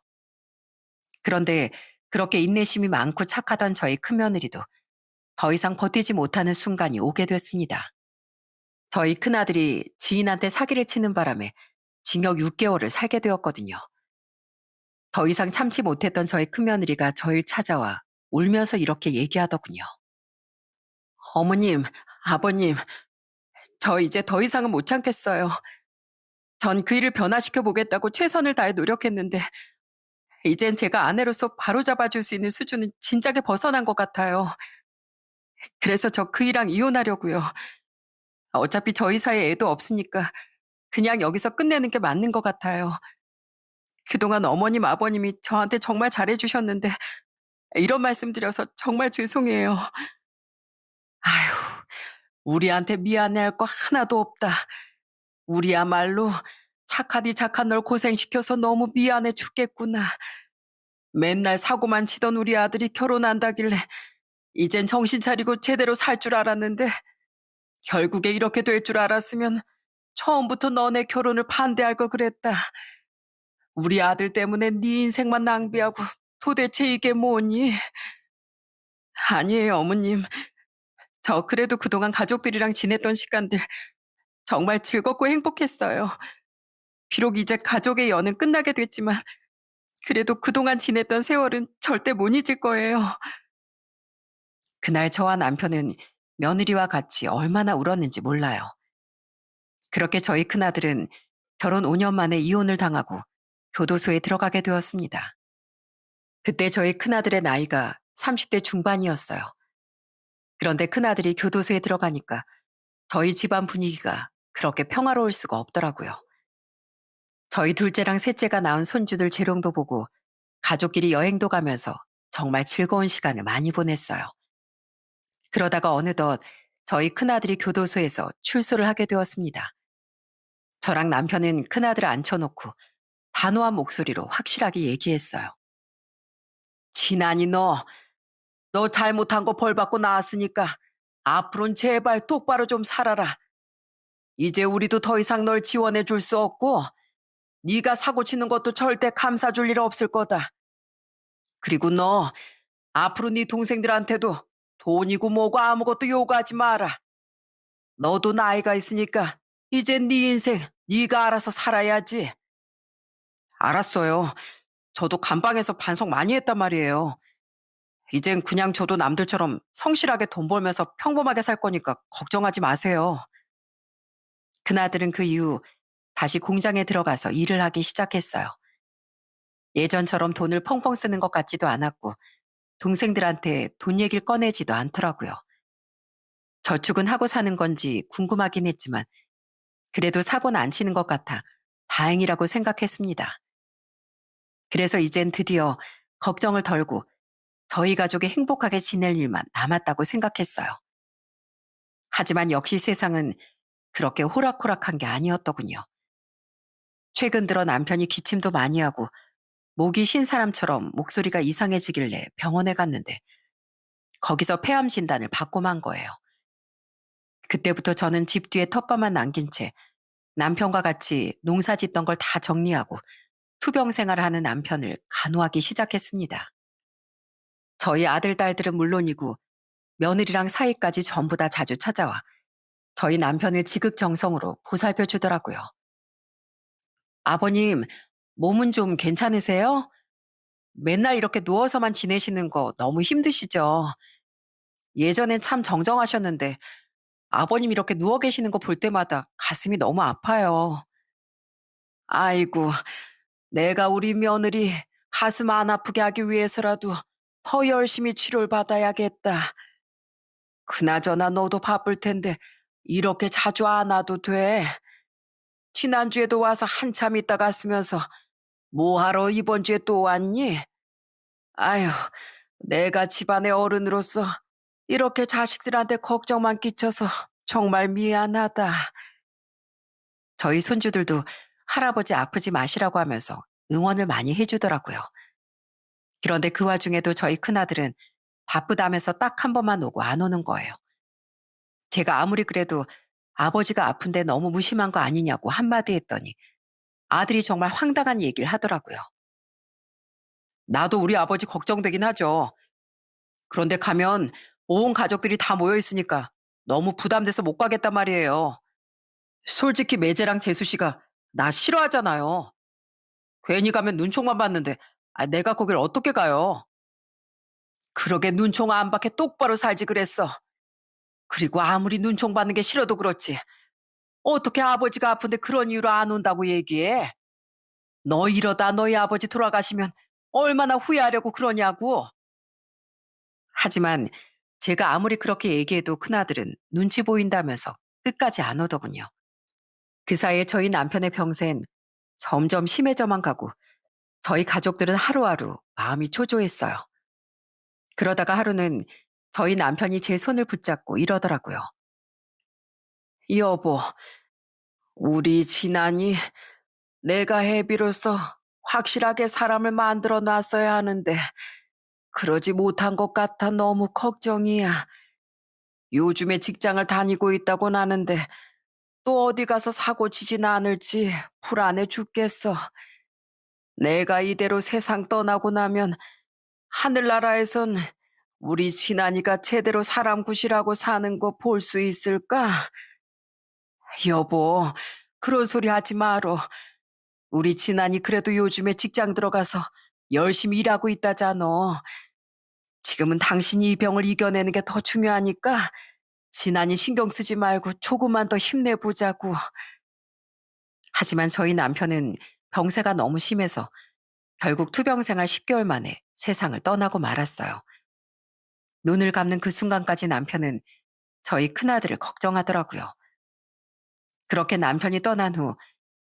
그런데 그렇게 인내심이 많고 착하던 저희 큰며느리도 더 이상 버티지 못하는 순간이 오게 됐습니다. 저희 큰아들이 지인한테 사기를 치는 바람에 징역 6개월을 살게 되었거든요. 더 이상 참지 못했던 저희 큰며느리가 저를 찾아와 울면서 이렇게 얘기하더군요. 어머님, 아버님, 저 이제 더 이상은 못 참겠어요. 전 그 일을 변화시켜 보겠다고 최선을 다해 노력했는데 이젠 제가 아내로서 바로잡아줄 수 있는 수준은 진작에 벗어난 것 같아요. 그래서 저 그이랑 이혼하려고요. 어차피 저희 사이에 애도 없으니까 그냥 여기서 끝내는 게 맞는 것 같아요. 그동안 어머님, 아버님이 저한테 정말 잘해주셨는데 이런 말씀 드려서 정말 죄송해요. 아휴, 우리한테 미안해할 거 하나도 없다. 우리야말로 착하디 착한 널 고생시켜서 너무 미안해 죽겠구나. 맨날 사고만 치던 우리 아들이 결혼한다길래 이젠 정신 차리고 제대로 살 줄 알았는데 결국에 이렇게 될 줄 알았으면 처음부터 너네 결혼을 반대할 걸 그랬다. 우리 아들 때문에 네 인생만 낭비하고 도대체 이게 뭐니? 아니에요, 어머님. 저 그래도 그동안 가족들이랑 지냈던 시간들 정말 즐겁고 행복했어요. 비록 이제 가족의 연은 끝나게 됐지만 그래도 그동안 지냈던 세월은 절대 못 잊을 거예요. 그날 저와 남편은 며느리와 같이 얼마나 울었는지 몰라요. 그렇게 저희 큰아들은 결혼 5년 만에 이혼을 당하고 교도소에 들어가게 되었습니다. 그때 저희 큰아들의 나이가 30대 중반이었어요. 그런데 큰아들이 교도소에 들어가니까 저희 집안 분위기가 그렇게 평화로울 수가 없더라고요. 저희 둘째랑 셋째가 낳은 손주들 재롱도 보고 가족끼리 여행도 가면서 정말 즐거운 시간을 많이 보냈어요. 그러다가 어느덧 저희 큰아들이 교도소에서 출소를 하게 되었습니다. 저랑 남편은 큰아들을 앉혀놓고 단호한 목소리로 확실하게 얘기했어요. 진아니 너 잘못한 거 벌 받고 나왔으니까 앞으로는 제발 똑바로 좀 살아라. 이제 우리도 더 이상 널 지원해 줄 수 없고 네가 사고 치는 것도 절대 감싸 줄 일 없을 거다. 그리고 너 앞으로 네 동생들한테도 돈이고 뭐고 아무것도 요구하지 마라. 너도 나이가 있으니까 이제 네 인생 네가 알아서 살아야지. 알았어요. 저도 감방에서 반성 많이 했단 말이에요. 이젠 그냥 저도 남들처럼 성실하게 돈 벌면서 평범하게 살 거니까 걱정하지 마세요. 그나들은 그 이후 다시 공장에 들어가서 일을 하기 시작했어요. 예전처럼 돈을 펑펑 쓰는 것 같지도 않았고 동생들한테 돈 얘기를 꺼내지도 않더라고요. 저축은 하고 사는 건지 궁금하긴 했지만 그래도 사고는 안 치는 것 같아 다행이라고 생각했습니다. 그래서 이젠 드디어 걱정을 덜고 저희 가족이 행복하게 지낼 일만 남았다고 생각했어요. 하지만 역시 세상은 그렇게 호락호락한 게 아니었더군요. 최근 들어 남편이 기침도 많이 하고 목이 쉰 사람처럼 목소리가 이상해지길래 병원에 갔는데 거기서 폐암 진단을 받고 만 거예요. 그때부터 저는 집 뒤에 텃밭만 남긴 채 남편과 같이 농사 짓던 걸 다 정리하고 투병 생활을 하는 남편을 간호하기 시작했습니다. 저희 아들, 딸들은 물론이고 며느리랑 사이까지 전부 다 자주 찾아와 저희 남편을 지극정성으로 보살펴 주더라고요. 아버님, 몸은 좀 괜찮으세요? 맨날 이렇게 누워서만 지내시는 거 너무 힘드시죠? 예전엔 참 정정하셨는데 아버님 이렇게 누워 계시는 거 볼 때마다 가슴이 너무 아파요. 아이고, 내가 우리 며느리 가슴 안 아프게 하기 위해서라도 더 열심히 치료를 받아야겠다. 그나저나 너도 바쁠 텐데 이렇게 자주 안 와도 돼. 지난주에도 와서 한참 있다 갔으면서 뭐하러 이번 주에 또 왔니? 아휴, 내가 집안의 어른으로서 이렇게 자식들한테 걱정만 끼쳐서 정말 미안하다. 저희 손주들도 할아버지 아프지 마시라고 하면서 응원을 많이 해주더라고요. 그런데 그 와중에도 저희 큰아들은 바쁘다면서 딱 한 번만 오고 안 오는 거예요. 제가 아무리 그래도 아버지가 아픈데 너무 무심한 거 아니냐고 한마디 했더니 아들이 정말 황당한 얘기를 하더라고요. 나도 우리 아버지 걱정되긴 하죠. 그런데 가면 온 가족들이 다 모여 있으니까 너무 부담돼서 못 가겠단 말이에요. 솔직히 매제랑 재수 씨가 나 싫어하잖아요. 괜히 가면 눈총만 받는데 내가 거길 어떻게 가요? 그러게 눈총 안 받게 똑바로 살지 그랬어. 그리고 아무리 눈총 받는 게 싫어도 그렇지. 어떻게 아버지가 아픈데 그런 이유로 안 온다고 얘기해? 너 이러다 너희 아버지 돌아가시면 얼마나 후회하려고 그러냐고. 하지만 제가 아무리 그렇게 얘기해도 큰아들은 눈치 보인다면서 끝까지 안 오더군요. 그 사이에 저희 남편의 병세는 점점 심해져만 가고 저희 가족들은 하루하루 마음이 초조했어요. 그러다가 하루는 저희 남편이 제 손을 붙잡고 이러더라고요. 여보, 우리 진안이 내가 해비로서 확실하게 사람을 만들어 놨어야 하는데 그러지 못한 것 같아 너무 걱정이야. 요즘에 직장을 다니고 있다곤 하는데 또 어디 가서 사고 치진 않을지 불안해 죽겠어. 내가 이대로 세상 떠나고 나면 하늘나라에선 우리 진안이가 제대로 사람 구실하고 사는 거 볼 수 있을까? 여보, 그런 소리 하지 마로. 우리 진안이 그래도 요즘에 직장 들어가서 열심히 일하고 있다잖아. 지금은 당신이 이 병을 이겨내는 게 더 중요하니까 진안이 신경 쓰지 말고 조금만 더 힘내보자고. 하지만 저희 남편은 병세가 너무 심해서 결국 투병 생활 10개월 만에 세상을 떠나고 말았어요. 눈을 감는 그 순간까지 남편은 저희 큰아들을 걱정하더라고요. 그렇게 남편이 떠난 후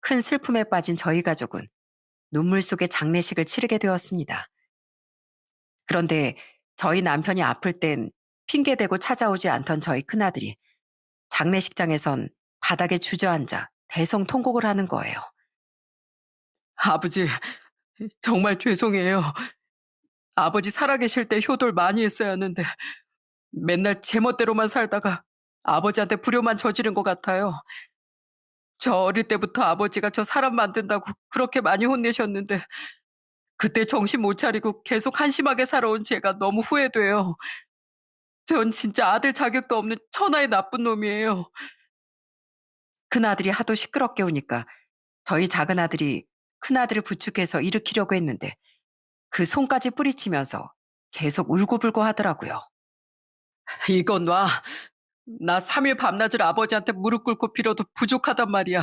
큰 슬픔에 빠진 저희 가족은 눈물 속에 장례식을 치르게 되었습니다. 그런데 저희 남편이 아플 땐 핑계대고 찾아오지 않던 저희 큰아들이 장례식장에선 바닥에 주저앉아 대성통곡을 하는 거예요. 아버지, 정말 죄송해요. 아버지 살아계실 때 효도를 많이 했어야 하는데 맨날 제멋대로만 살다가 아버지한테 불효만 저지른 것 같아요. 저 어릴 때부터 아버지가 저 사람 만든다고 그렇게 많이 혼내셨는데 그때 정신 못 차리고 계속 한심하게 살아온 제가 너무 후회돼요. 전 진짜 아들 자격도 없는 천하의 나쁜 놈이에요. 큰아들이 하도 시끄럽게 우니까 저희 작은아들이 큰아들을 부축해서 일으키려고 했는데 그 손까지 뿌리치면서 계속 울고불고 하더라고요. 이건 놔. 나 3일 밤낮을 아버지한테 무릎 꿇고 빌어도 부족하단 말이야.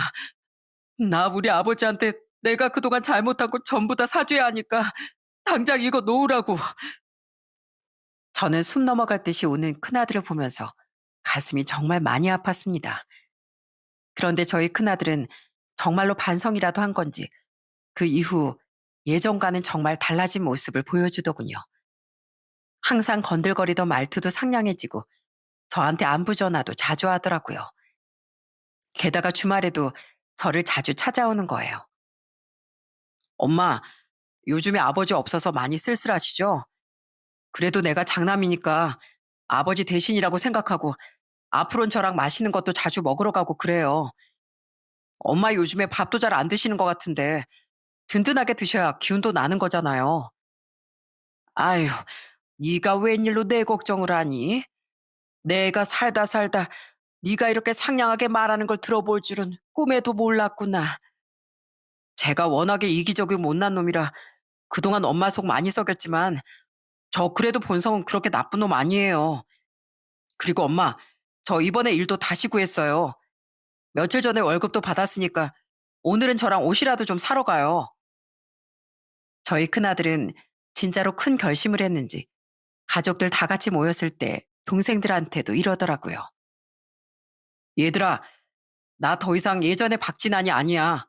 나 우리 아버지한테 내가 그동안 잘못한 거 전부 다 사죄해야 하니까 당장 이거 놓으라고. 저는 숨 넘어갈 듯이 우는 큰아들을 보면서 가슴이 정말 많이 아팠습니다. 그런데 저희 큰아들은 정말로 반성이라도 한 건지 그 이후 예전과는 정말 달라진 모습을 보여주더군요. 항상 건들거리던 말투도 상냥해지고 저한테 안부 전화도 자주 하더라고요. 게다가 주말에도 저를 자주 찾아오는 거예요. 엄마, 요즘에 아버지 없어서 많이 쓸쓸하시죠? 그래도 내가 장남이니까 아버지 대신이라고 생각하고 앞으로는 저랑 맛있는 것도 자주 먹으러 가고 그래요. 엄마 요즘에 밥도 잘 안 드시는 것 같은데 든든하게 드셔야 기운도 나는 거잖아요. 아유, 네가 웬일로 내 걱정을 하니? 내가 살다 살다 네가 이렇게 상냥하게 말하는 걸 들어볼 줄은 꿈에도 몰랐구나. 제가 워낙에 이기적이고 못난 놈이라 그동안 엄마 속 많이 썩였지만 저 그래도 본성은 그렇게 나쁜 놈 아니에요. 그리고 엄마, 저 이번에 일도 다시 구했어요. 며칠 전에 월급도 받았으니까 오늘은 저랑 옷이라도 좀 사러 가요. 저희 큰아들은 진짜로 큰 결심을 했는지 가족들 다 같이 모였을 때 동생들한테도 이러더라고요. 얘들아, 나 더 이상 예전의 박진환이 아니야.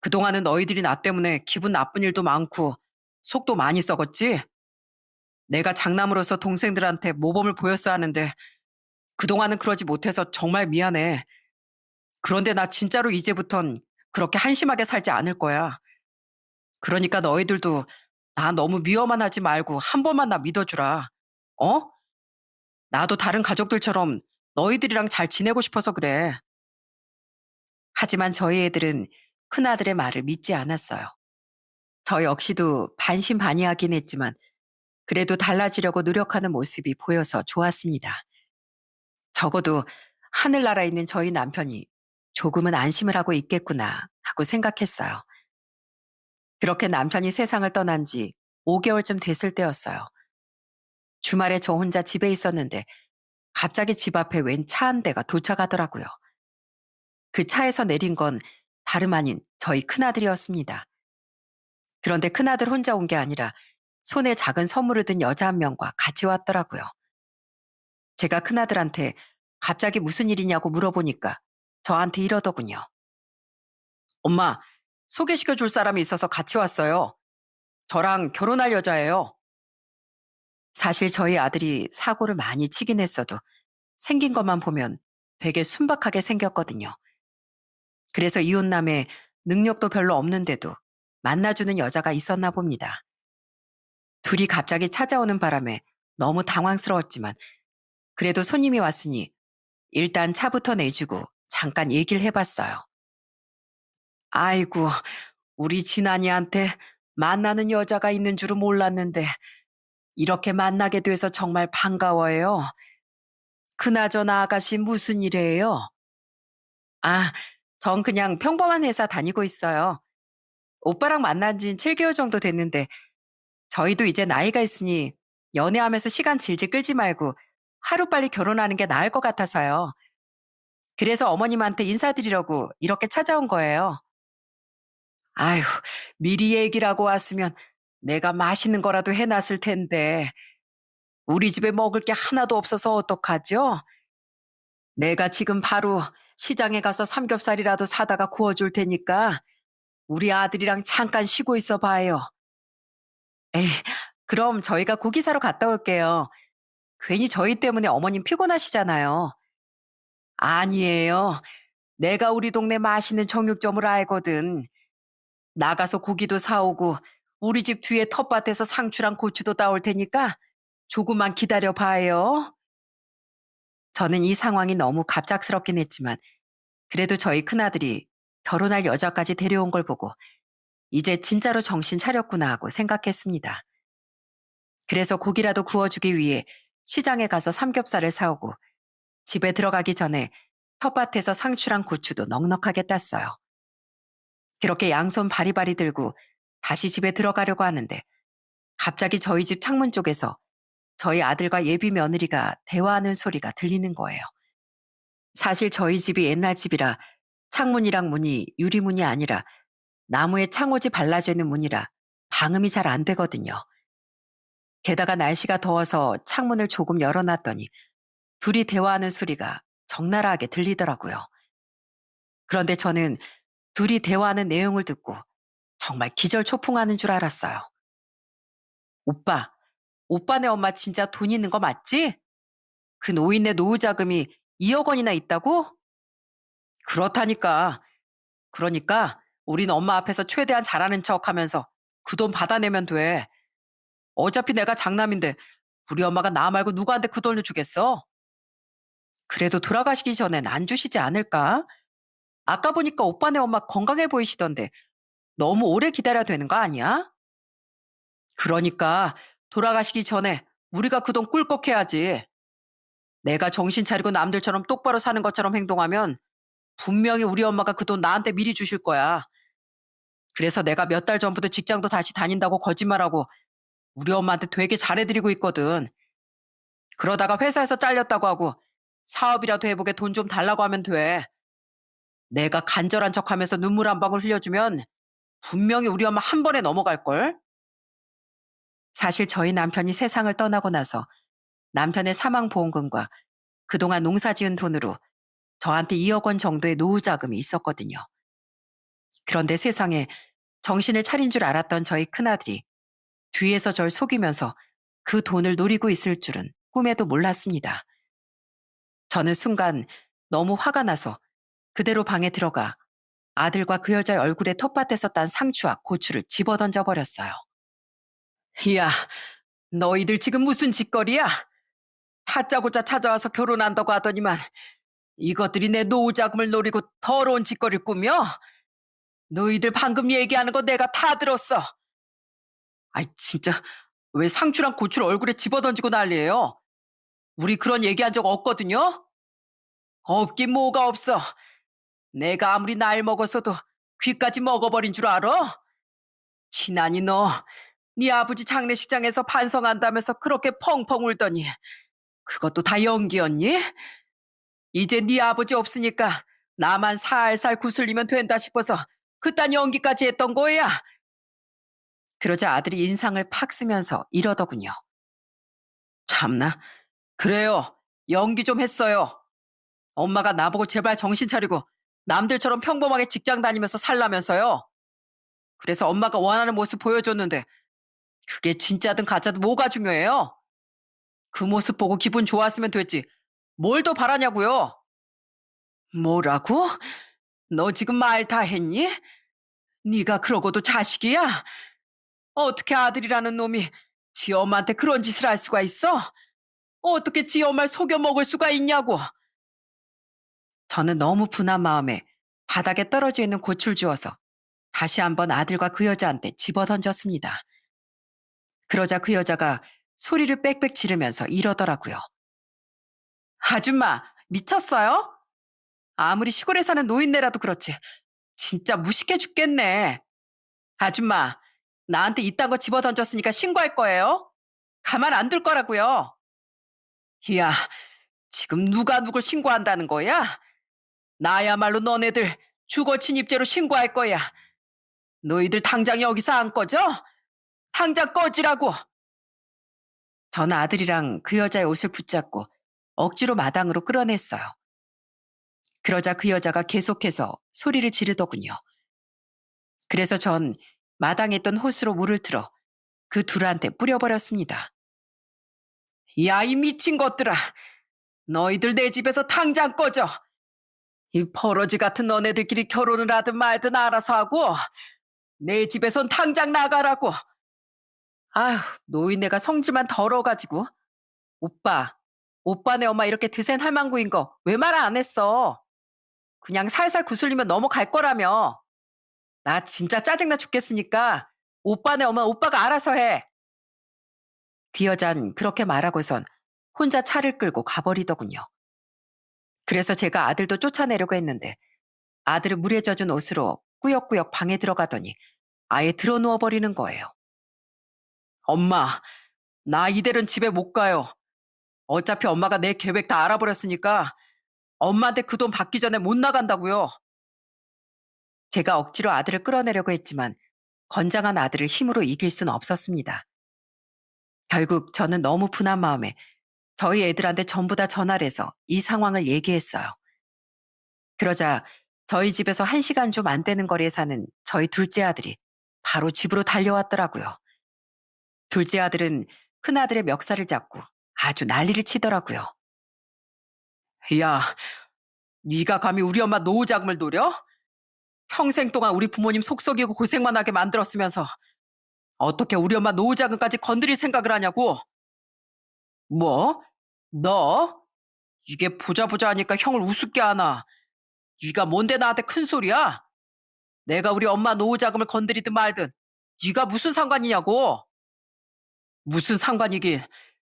그동안은 너희들이 나 때문에 기분 나쁜 일도 많고 속도 많이 썩었지? 내가 장남으로서 동생들한테 모범을 보였어야 하는데 그동안은 그러지 못해서 정말 미안해. 그런데 나 진짜로 이제부턴 그렇게 한심하게 살지 않을 거야. 그러니까 너희들도 나 너무 미워만 하지 말고 한 번만 나 믿어주라. 어? 나도 다른 가족들처럼 너희들이랑 잘 지내고 싶어서 그래. 하지만 저희 애들은 큰아들의 말을 믿지 않았어요. 저 역시도 반신반의하긴 했지만 그래도 달라지려고 노력하는 모습이 보여서 좋았습니다. 적어도 하늘나라에 있는 저희 남편이 조금은 안심을 하고 있겠구나 하고 생각했어요. 그렇게 남편이 세상을 떠난 지 5개월쯤 됐을 때였어요. 주말에 저 혼자 집에 있었는데 갑자기 집 앞에 웬 차 한 대가 도착하더라고요. 그 차에서 내린 건 다름 아닌 저희 큰아들이었습니다. 그런데 큰아들 혼자 온 게 아니라 손에 작은 선물을 든 여자 한 명과 같이 왔더라고요. 제가 큰아들한테 갑자기 무슨 일이냐고 물어보니까 저한테 이러더군요. 엄마, 소개시켜 줄 사람이 있어서 같이 왔어요. 저랑 결혼할 여자예요. 사실 저희 아들이 사고를 많이 치긴 했어도 생긴 것만 보면 되게 순박하게 생겼거든요. 그래서 이혼남에 능력도 별로 없는데도 만나주는 여자가 있었나 봅니다. 둘이 갑자기 찾아오는 바람에 너무 당황스러웠지만 그래도 손님이 왔으니 일단 차부터 내주고 잠깐 얘기를 해봤어요. 아이고, 우리 진한이한테 만나는 여자가 있는 줄은 몰랐는데 이렇게 만나게 돼서 정말 반가워요. 그나저나 아가씨 무슨 일이에요? 아, 전 그냥 평범한 회사 다니고 있어요. 오빠랑 만난 지 7개월 정도 됐는데 저희도 이제 나이가 있으니 연애하면서 시간 질질 끌지 말고 하루빨리 결혼하는 게 나을 것 같아서요. 그래서 어머님한테 인사드리려고 이렇게 찾아온 거예요. 아휴, 미리 얘기를 하고 왔으면 내가 맛있는 거라도 해놨을 텐데 우리 집에 먹을 게 하나도 없어서 어떡하죠? 내가 지금 바로 시장에 가서 삼겹살이라도 사다가 구워줄 테니까 우리 아들이랑 잠깐 쉬고 있어 봐요. 에이, 그럼 저희가 고기 사러 갔다 올게요. 괜히 저희 때문에 어머님 피곤하시잖아요. 아니에요. 내가 우리 동네 맛있는 정육점을 알거든. 나가서 고기도 사오고 우리 집 뒤에 텃밭에서 상추랑 고추도 따올 테니까 조금만 기다려 봐요. 저는 이 상황이 너무 갑작스럽긴 했지만 그래도 저희 큰아들이 결혼할 여자까지 데려온 걸 보고 이제 진짜로 정신 차렸구나 하고 생각했습니다. 그래서 고기라도 구워주기 위해 시장에 가서 삼겹살을 사오고 집에 들어가기 전에 텃밭에서 상추랑 고추도 넉넉하게 땄어요. 그렇게 양손 바리바리 들고 다시 집에 들어가려고 하는데 갑자기 저희 집 창문 쪽에서 저희 아들과 예비 며느리가 대화하는 소리가 들리는 거예요. 사실 저희 집이 옛날 집이라 창문이랑 문이 유리문이 아니라 나무에 창호지 발라져 있는 문이라 방음이 잘 안 되거든요. 게다가 날씨가 더워서 창문을 조금 열어놨더니 둘이 대화하는 소리가 적나라하게 들리더라고요. 그런데 저는 둘이 대화하는 내용을 듣고 정말 기절초풍하는 줄 알았어요. 오빠, 오빠네 엄마 진짜 돈 있는 거 맞지? 그 노인네 노후 자금이 2억 원이나 있다고? 그렇다니까. 그러니까 우린 엄마 앞에서 최대한 잘하는 척 하면서 그 돈 받아내면 돼. 어차피 내가 장남인데 우리 엄마가 나 말고 누구한테 그 돈을 주겠어? 그래도 돌아가시기 전엔 안 주시지 않을까? 아까 보니까 오빠네 엄마 건강해 보이시던데 너무 오래 기다려야 되는 거 아니야? 그러니까 돌아가시기 전에 우리가 그 돈 꿀꺽 해야지. 내가 정신 차리고 남들처럼 똑바로 사는 것처럼 행동하면 분명히 우리 엄마가 그 돈 나한테 미리 주실 거야. 그래서 내가 몇 달 전부터 직장도 다시 다닌다고 거짓말하고 우리 엄마한테 되게 잘해드리고 있거든. 그러다가 회사에서 잘렸다고 하고 사업이라도 해보게 돈 좀 달라고 하면 돼. 내가 간절한 척하면서 눈물 한 방울 흘려주면 분명히 우리 엄마 한 번에 넘어갈걸? 사실 저희 남편이 세상을 떠나고 나서 남편의 사망보험금과 그동안 농사 지은 돈으로 저한테 2억 원 정도의 노후 자금이 있었거든요. 그런데 세상에 정신을 차린 줄 알았던 저희 큰아들이 뒤에서 절 속이면서 그 돈을 노리고 있을 줄은 꿈에도 몰랐습니다. 저는 순간 너무 화가 나서 그대로 방에 들어가 아들과 그 여자의 얼굴에 텃밭에서 딴 상추와 고추를 집어던져 버렸어요. 야, 너희들 지금 무슨 짓거리야? 다짜고짜 찾아와서 결혼한다고 하더니만 이것들이 내 노후 자금을 노리고 더러운 짓거리를 꾸며? 너희들 방금 얘기하는 거 내가 다 들었어. 아이 진짜 왜 상추랑 고추를 얼굴에 집어던지고 난리예요? 우리 그런 얘기한 적 없거든요? 없긴 뭐가 없어. 내가 아무리 나이 먹었어도 귀까지 먹어버린 줄 알아? 지난이 너, 네 아버지 장례식장에서 반성한다면서 그렇게 펑펑 울더니 그것도 다 연기였니? 이제 네 아버지 없으니까 나만 살살 구슬리면 된다 싶어서 그딴 연기까지 했던 거야. 그러자 아들이 인상을 팍 쓰면서 이러더군요. 참나, 그래요. 연기 좀 했어요. 엄마가 나보고 제발 정신 차리고 남들처럼 평범하게 직장 다니면서 살라면서요. 그래서 엄마가 원하는 모습 보여줬는데 그게 진짜든 가짜든 뭐가 중요해요? 그 모습 보고 기분 좋았으면 됐지. 뭘 더 바라냐고요? 뭐라고? 너 지금 말 다 했니? 네가 그러고도 자식이야? 어떻게 아들이라는 놈이 지 엄마한테 그런 짓을 할 수가 있어? 어떻게 지 엄마를 속여 먹을 수가 있냐고. 저는 너무 분한 마음에 바닥에 떨어져 있는 고추를 주워서 다시 한번 아들과 그 여자한테 집어던졌습니다. 그러자 그 여자가 소리를 빽빽 지르면서 이러더라고요. 아줌마, 미쳤어요? 아무리 시골에 사는 노인네라도 그렇지. 진짜 무식해 죽겠네. 아줌마, 나한테 이딴 거 집어던졌으니까 신고할 거예요? 가만 안 둘 거라고요. 이야, 지금 누가 누굴 신고한다는 거야? 나야말로 너네들 주거 침입죄로 신고할 거야. 너희들 당장 여기서 안 꺼져? 당장 꺼지라고. 전 아들이랑 그 여자의 옷을 붙잡고 억지로 마당으로 끌어냈어요. 그러자 그 여자가 계속해서 소리를 지르더군요. 그래서 전 마당에 있던 호스로 물을 틀어 그 둘한테 뿌려버렸습니다. 야, 이 미친 것들아. 너희들 내 집에서 당장 꺼져. 이 버러지 같은 너네들끼리 결혼을 하든 말든 알아서 하고 내 집에선 당장 나가라고. 아휴, 노인네가 성질만 더러워가지고. 오빠네 엄마 이렇게 드센 할망구인 거 왜 말 안 했어? 그냥 살살 구슬리면 넘어갈 거라며. 나 진짜 짜증나 죽겠으니까 오빠네 엄마 오빠가 알아서 해. 그 여잔 그렇게 말하고선 혼자 차를 끌고 가버리더군요. 그래서 제가 아들도 쫓아내려고 했는데 아들은 물에 젖은 옷으로 꾸역꾸역 방에 들어가더니 아예 들어 누워버리는 거예요. 엄마, 나 이대로는 집에 못 가요. 어차피 엄마가 내 계획 다 알아버렸으니까 엄마한테 그 돈 받기 전에 못 나간다고요. 제가 억지로 아들을 끌어내려고 했지만 건장한 아들을 힘으로 이길 수는 없었습니다. 결국 저는 너무 분한 마음에 저희 애들한테 전부 다 전화를 해서 이 상황을 얘기했어요. 그러자 저희 집에서 1시간 좀 안 되는 거리에 사는 저희 둘째 아들이 바로 집으로 달려왔더라고요. 둘째 아들은 큰아들의 멱살을 잡고 아주 난리를 치더라고요. 야, 네가 감히 우리 엄마 노후 자금을 노려? 평생 동안 우리 부모님 속 썩이고 고생만 하게 만들었으면서 어떻게 우리 엄마 노후 자금까지 건드릴 생각을 하냐고? 뭐? 너? 이게 보자 보자 하니까 형을 우습게 하나? 네가 뭔데 나한테 큰 소리야? 내가 우리 엄마 노후 자금을 건드리든 말든 네가 무슨 상관이냐고? 무슨 상관이긴.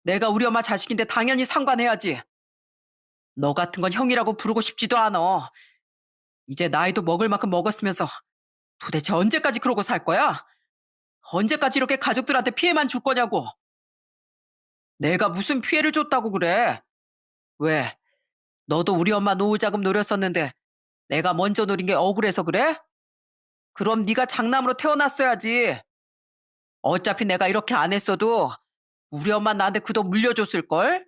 내가 우리 엄마 자식인데 당연히 상관해야지. 너 같은 건 형이라고 부르고 싶지도 않아. 이제 나이도 먹을 만큼 먹었으면서 도대체 언제까지 그러고 살 거야? 언제까지 이렇게 가족들한테 피해만 줄 거냐고. 내가 무슨 피해를 줬다고 그래? 왜? 너도 우리 엄마 노후 자금 노렸었는데 내가 먼저 노린 게 억울해서 그래? 그럼 네가 장남으로 태어났어야지. 어차피 내가 이렇게 안 했어도 우리 엄마 나한테 그 돈 물려줬을걸?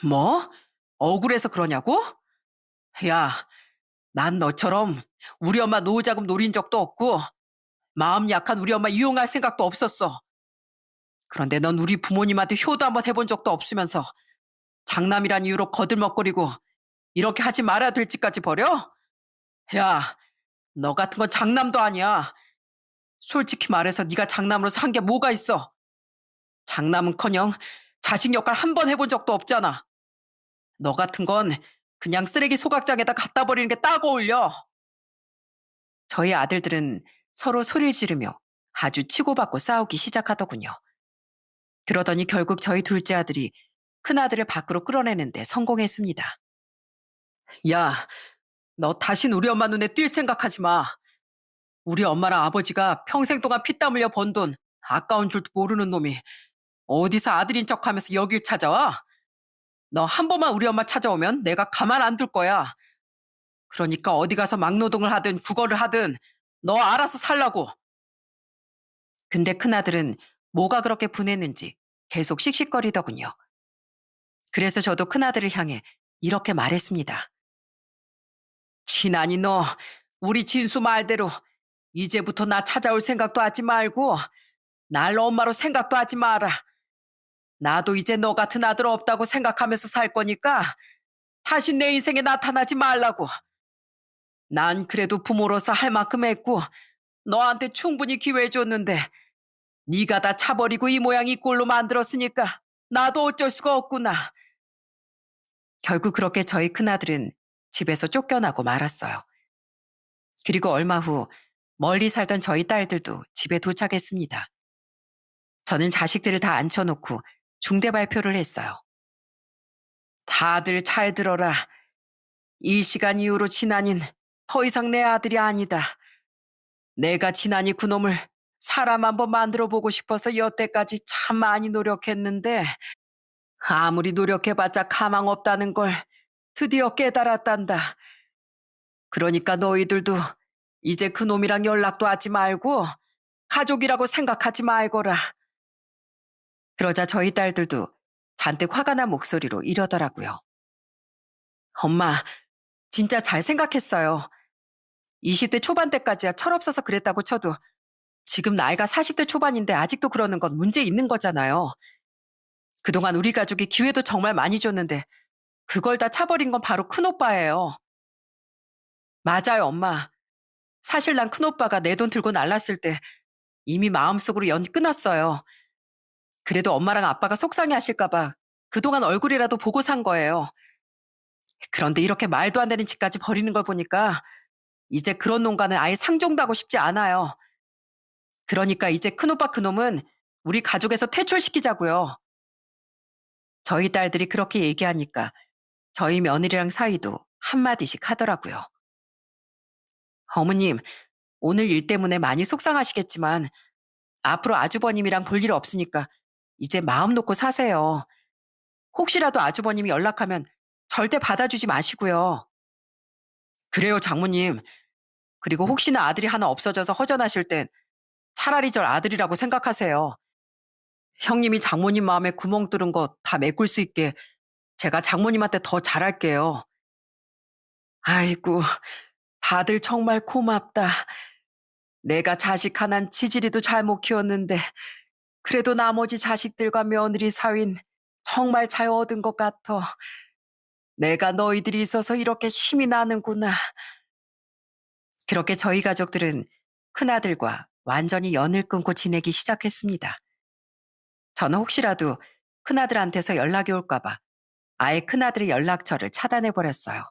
뭐? 억울해서 그러냐고? 야, 난 너처럼 우리 엄마 노후자금 노린 적도 없고 마음 약한 우리 엄마 이용할 생각도 없었어. 그런데 넌 우리 부모님한테 효도 한번 해본 적도 없으면서 장남이란 이유로 거들먹거리고 이렇게 하지 말아야 될 짓까지 버려? 야, 너 같은 건 장남도 아니야. 솔직히 말해서 네가 장남으로 산 게 뭐가 있어? 장남은커녕 자식 역할 한 번 해본 적도 없잖아. 너 같은 건 그냥 쓰레기 소각장에다 갖다 버리는 게 딱 어울려. 저희 아들들은 서로 소리를 지르며 아주 치고받고 싸우기 시작하더군요. 그러더니 결국 저희 둘째 아들이 큰아들을 밖으로 끌어내는데 성공했습니다. 야, 너 다신 우리 엄마 눈에 띌 생각하지 마. 우리 엄마랑 아버지가 평생 동안 피땀 흘려 번 돈 아까운 줄 모르는 놈이 어디서 아들인 척하면서 여길 찾아와? 너 한 번만 우리 엄마 찾아오면 내가 가만 안 둘 거야. 그러니까 어디 가서 막노동을 하든 국어를 하든 너 알아서 살라고. 근데 큰아들은 뭐가 그렇게 분했는지 계속 씩씩거리더군요. 그래서 저도 큰아들을 향해 이렇게 말했습니다. 친아니 너 우리 진수 말대로 이제부터 나 찾아올 생각도 하지 말고 날 엄마로 생각도 하지 마라. 나도 이제 너 같은 아들 없다고 생각하면서 살 거니까 다시 내 인생에 나타나지 말라고. 난 그래도 부모로서 할 만큼 했고 너한테 충분히 기회 줬는데 네가 다 차버리고 이 모양 이 꼴로 만들었으니까 나도 어쩔 수가 없구나. 결국 그렇게 저희 큰아들은 집에서 쫓겨나고 말았어요. 그리고 얼마 후 멀리 살던 저희 딸들도 집에 도착했습니다. 저는 자식들을 다 앉혀놓고 중대 발표를 했어요. 다들 잘 들어라. 이 시간 이후로 진아는 더 이상 내 아들이 아니다. 내가 진아니 그놈을 사람 한번 만들어 보고 싶어서 여태까지 참 많이 노력했는데 아무리 노력해봤자 가망 없다는 걸 드디어 깨달았단다. 그러니까 너희들도 이제 그놈이랑 연락도 하지 말고 가족이라고 생각하지 말거라. 그러자 저희 딸들도 잔뜩 화가 난 목소리로 이러더라고요. 엄마, 진짜 잘 생각했어요. 20대 초반 때까지야 철없어서 그랬다고 쳐도 지금 나이가 40대 초반인데 아직도 그러는 건 문제 있는 거잖아요. 그동안 우리 가족이 기회도 정말 많이 줬는데 그걸 다 차버린 건 바로 큰오빠예요. 맞아요, 엄마. 사실 난 큰오빠가 내 돈 들고 날랐을 때 이미 마음속으로 연 끊었어요. 그래도 엄마랑 아빠가 속상해 하실까봐 그동안 얼굴이라도 보고 산 거예요. 그런데 이렇게 말도 안 되는 짓까지 벌이는 걸 보니까 이제 그런 농가는 아예 상종도 하고 싶지 않아요. 그러니까 이제 큰오빠 그놈은 우리 가족에서 퇴출시키자고요. 저희 딸들이 그렇게 얘기하니까 저희 며느리랑 사이도 한마디씩 하더라고요. 어머님, 오늘 일 때문에 많이 속상하시겠지만 앞으로 아주버님이랑 볼 일 없으니까 이제 마음 놓고 사세요. 혹시라도 아주버님이 연락하면 절대 받아주지 마시고요. 그래요, 장모님. 그리고 혹시나 아들이 하나 없어져서 허전하실 땐 차라리 절 아들이라고 생각하세요. 형님이 장모님 마음에 구멍 뚫은 거 다 메꿀 수 있게 제가 장모님한테 더 잘할게요. 아이고, 다들 정말 고맙다. 내가 자식 하나는 지지리도 잘못 키웠는데 그래도 나머지 자식들과 며느리 사위는 정말 잘 얻은 것 같아. 내가 너희들이 있어서 이렇게 힘이 나는구나. 그렇게 저희 가족들은 큰아들과 완전히 연을 끊고 지내기 시작했습니다. 저는 혹시라도 큰아들한테서 연락이 올까봐 아예 큰아들의 연락처를 차단해버렸어요.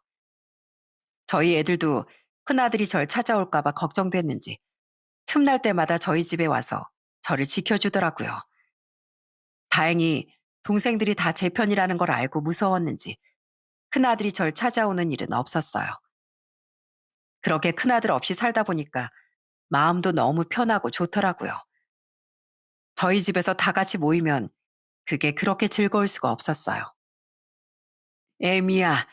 저희 애들도 큰아들이 절 찾아올까봐 걱정됐는지 틈날 때마다 저희 집에 와서 저를 지켜주더라고요. 다행히 동생들이 다 제 편이라는 걸 알고 무서웠는지 큰아들이 절 찾아오는 일은 없었어요. 그렇게 큰아들 없이 살다 보니까 마음도 너무 편하고 좋더라고요. 저희 집에서 다 같이 모이면 그게 그렇게 즐거울 수가 없었어요. 에미야,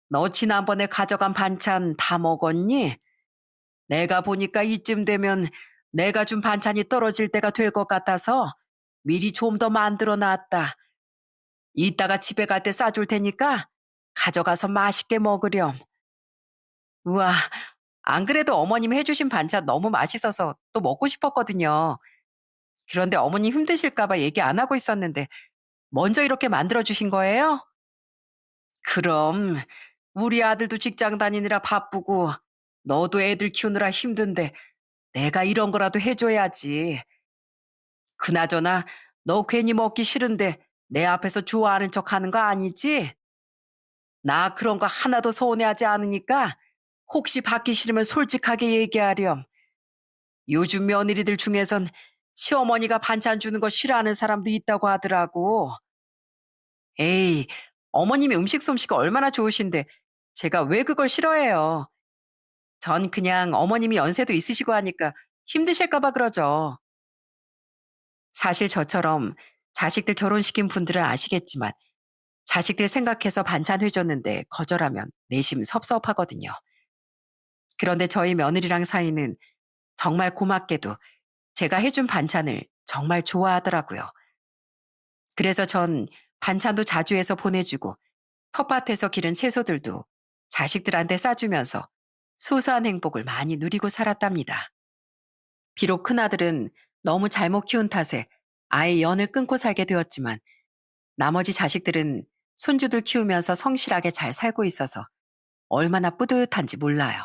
너 지난번에 가져간 반찬 다 먹었니? 내가 보니까 이쯤 되면 내가 준 반찬이 떨어질 때가 될 것 같아서 미리 좀 더 만들어 놨다. 이따가 집에 갈 때 싸줄 테니까 가져가서 맛있게 먹으렴. 우와, 안 그래도 어머님 해주신 반찬 너무 맛있어서 또 먹고 싶었거든요. 그런데 어머님 힘드실까봐 얘기 안 하고 있었는데 먼저 이렇게 만들어주신 거예요? 그럼 우리 아들도 직장 다니느라 바쁘고 너도 애들 키우느라 힘든데 내가 이런 거라도 해줘야지. 그나저나 너 괜히 먹기 싫은데 내 앞에서 좋아하는 척 하는 거 아니지? 나 그런 거 하나도 서운해하지 않으니까 혹시 받기 싫으면 솔직하게 얘기하렴. 요즘 며느리들 중에선 시어머니가 반찬 주는 거 싫어하는 사람도 있다고 하더라고. 에이, 어머님이 음식 솜씨가 얼마나 좋으신데 제가 왜 그걸 싫어해요. 전 그냥 어머님이 연세도 있으시고 하니까 힘드실까 봐 그러죠. 사실 저처럼 자식들 결혼시킨 분들은 아시겠지만 자식들 생각해서 반찬 해줬는데 거절하면 내심 섭섭하거든요. 그런데 저희 며느리랑 사이는 정말 고맙게도 제가 해준 반찬을 정말 좋아하더라고요. 그래서 전 반찬도 자주 해서 보내주고 텃밭에서 기른 채소들도 자식들한테 싸주면서 소소한 행복을 많이 누리고 살았답니다. 비록 큰아들은 너무 잘못 키운 탓에 아예 연을 끊고 살게 되었지만 나머지 자식들은 손주들 키우면서 성실하게 잘 살고 있어서 얼마나 뿌듯한지 몰라요.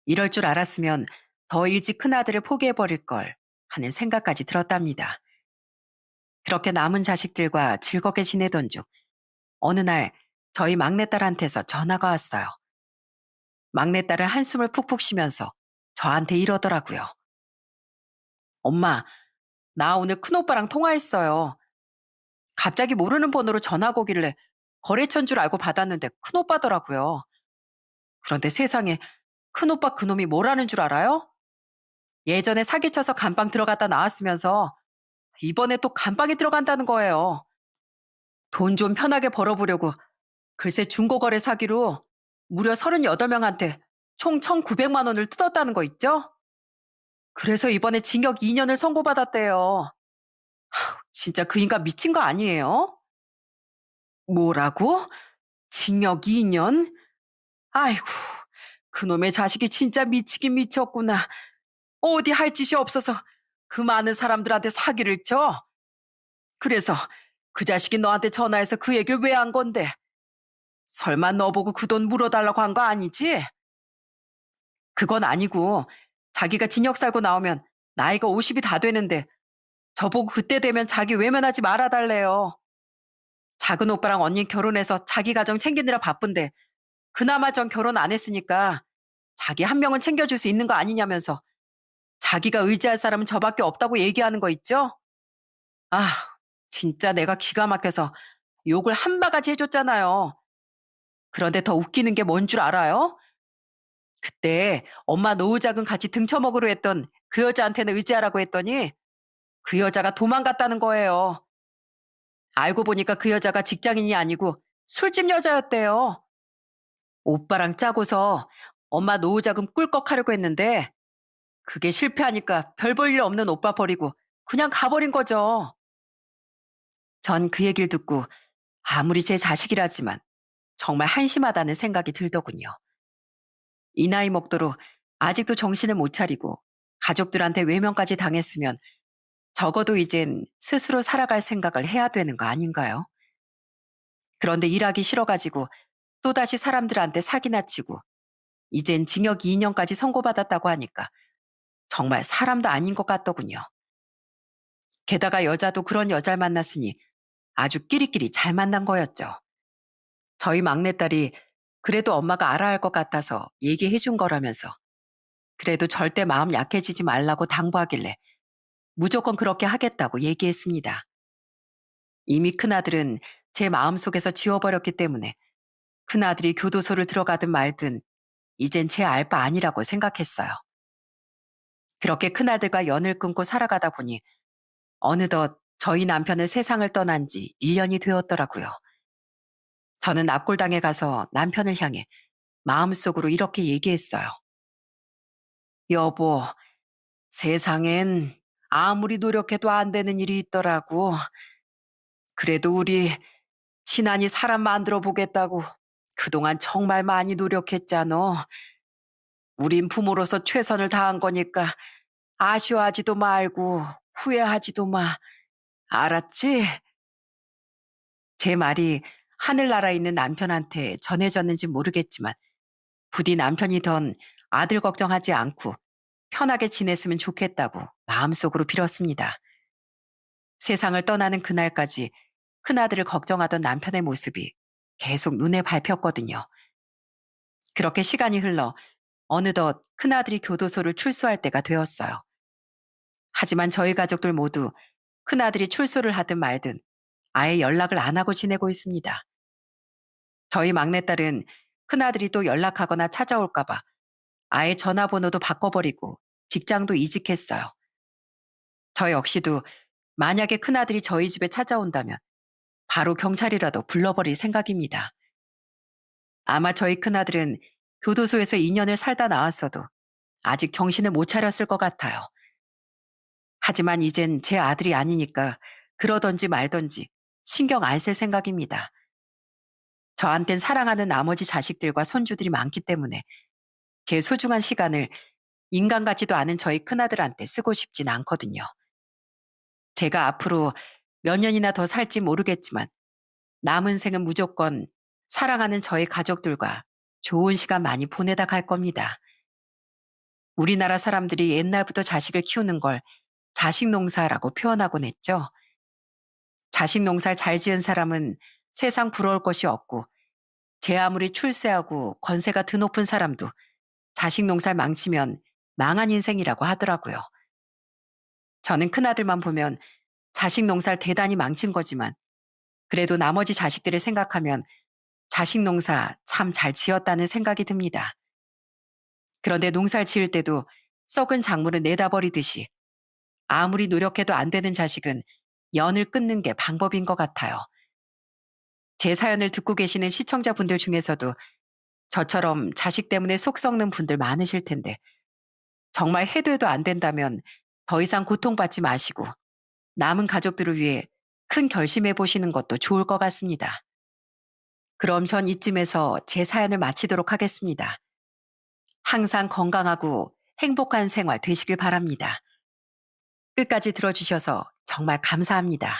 이럴 줄 알았으면 더 일찍 큰아들을 포기해버릴 걸 하는 생각까지 들었답니다. 그렇게 남은 자식들과 즐겁게 지내던 중 어느 날 저희 막내딸한테서 전화가 왔어요. 막내딸은 한숨을 푹푹 쉬면서 저한테 이러더라고요. 엄마, 나 오늘 큰오빠랑 통화했어요. 갑자기 모르는 번호로 전화가 오길래 거래처인 줄 알고 받았는데 큰오빠더라고요. 그런데 세상에 큰오빠 그놈이 뭐라는 줄 알아요? 예전에 사기쳐서 감방 들어갔다 나왔으면서 이번에 또 감방에 들어간다는 거예요. 돈 좀 편하게 벌어보려고 글쎄 중고거래 사기로 무려 38명한테 총 1,900만 원을 뜯었다는 거 있죠? 그래서 이번에 징역 2년을 선고받았대요. 진짜 그 인간 미친 거 아니에요? 뭐라고? 징역 2년? 아이고, 그놈의 자식이 진짜 미치긴 미쳤구나. 어디 할 짓이 없어서 그 많은 사람들한테 사기를 쳐? 그래서 그 자식이 너한테 전화해서 그 얘기를 왜 한 건데? 설마 너 보고 그 돈 물어달라고 한 거 아니지? 그건 아니고 자기가 징역 살고 나오면 나이가 50이 다 되는데 저보고 그때 되면 자기 외면하지 말아달래요. 작은 오빠랑 언니 결혼해서 자기 가정 챙기느라 바쁜데 그나마 전 결혼 안 했으니까 자기 한 명은 챙겨줄 수 있는 거 아니냐면서 자기가 의지할 사람은 저밖에 없다고 얘기하는 거 있죠? 아, 진짜 내가 기가 막혀서 욕을 한 바가지 해줬잖아요. 그런데 더 웃기는 게 뭔 줄 알아요? 그때 엄마 노후자금 같이 등쳐먹으려 했던 그 여자한테는 의지하라고 했더니 그 여자가 도망갔다는 거예요. 알고 보니까 그 여자가 직장인이 아니고 술집 여자였대요. 오빠랑 짜고서 엄마 노후자금 꿀꺽 하려고 했는데 그게 실패하니까 별 볼 일 없는 오빠 버리고 그냥 가버린 거죠. 전 그 얘기를 듣고 아무리 제 자식이라지만 정말 한심하다는 생각이 들더군요. 이 나이 먹도록 아직도 정신을 못 차리고 가족들한테 외면까지 당했으면 적어도 이젠 스스로 살아갈 생각을 해야 되는 거 아닌가요? 그런데 일하기 싫어가지고 또다시 사람들한테 사기나 치고 이젠 징역 2년까지 선고받았다고 하니까 정말 사람도 아닌 것 같더군요. 게다가 여자도 그런 여자를 만났으니 아주 끼리끼리 잘 만난 거였죠. 저희 막내딸이 그래도 엄마가 알아야 할 것 같아서 얘기해 준 거라면서 그래도 절대 마음 약해지지 말라고 당부하길래 무조건 그렇게 하겠다고 얘기했습니다. 이미 큰아들은 제 마음속에서 지워버렸기 때문에 큰아들이 교도소를 들어가든 말든 이젠 제 알 바 아니라고 생각했어요. 그렇게 큰아들과 연을 끊고 살아가다 보니 어느덧 저희 남편을 세상을 떠난 지 1년이 되었더라고요. 저는 납골당에 가서 남편을 향해 마음속으로 이렇게 얘기했어요. 여보, 세상엔 아무리 노력해도 안 되는 일이 있더라고. 그래도 우리 친한이 사람 만들어 보겠다고 그동안 정말 많이 노력했잖아. 우린 부모로서 최선을 다한 거니까 아쉬워하지도 말고 후회하지도 마. 알았지? 제 말이 하늘나라에 있는 남편한테 전해졌는지 모르겠지만 부디 남편이던 아들 걱정하지 않고 편하게 지냈으면 좋겠다고 마음속으로 빌었습니다. 세상을 떠나는 그날까지 큰아들을 걱정하던 남편의 모습이 계속 눈에 밟혔거든요. 그렇게 시간이 흘러 어느덧 큰아들이 교도소를 출소할 때가 되었어요. 하지만 저희 가족들 모두 큰아들이 출소를 하든 말든 아예 연락을 안 하고 지내고 있습니다. 저희 막내딸은 큰아들이 또 연락하거나 찾아올까봐 아예 전화번호도 바꿔버리고 직장도 이직했어요. 저 역시도 만약에 큰아들이 저희 집에 찾아온다면 바로 경찰이라도 불러버릴 생각입니다. 아마 저희 큰아들은 교도소에서 2년을 살다 나왔어도 아직 정신을 못 차렸을 것 같아요. 하지만 이젠 제 아들이 아니니까 그러던지 말던지 신경 안 쓸 생각입니다. 저한텐 사랑하는 나머지 자식들과 손주들이 많기 때문에 제 소중한 시간을 인간 같지도 않은 저희 큰아들한테 쓰고 싶진 않거든요. 제가 앞으로 몇 년이나 더 살지 모르겠지만 남은 생은 무조건 사랑하는 저희 가족들과 좋은 시간 많이 보내다 갈 겁니다. 우리나라 사람들이 옛날부터 자식을 키우는 걸 자식 농사라고 표현하곤 했죠. 자식 농사를 잘 지은 사람은 세상 부러울 것이 없고 제 아무리 출세하고 권세가 드높은 사람도 자식 농사를 망치면 망한 인생이라고 하더라고요. 저는 큰아들만 보면 자식 농사를 대단히 망친 거지만 그래도 나머지 자식들을 생각하면 자식 농사 참 잘 지었다는 생각이 듭니다. 그런데 농사를 지을 때도 썩은 작물을 내다 버리듯이 아무리 노력해도 안 되는 자식은 연을 끊는 게 방법인 것 같아요. 제 사연을 듣고 계시는 시청자분들 중에서도 저처럼 자식 때문에 속 썩는 분들 많으실 텐데 정말 해도 해도 안 된다면 더 이상 고통받지 마시고 남은 가족들을 위해 큰 결심해 보시는 것도 좋을 것 같습니다. 그럼 전 이쯤에서 제 사연을 마치도록 하겠습니다. 항상 건강하고 행복한 생활 되시길 바랍니다. 끝까지 들어주셔서 정말 감사합니다.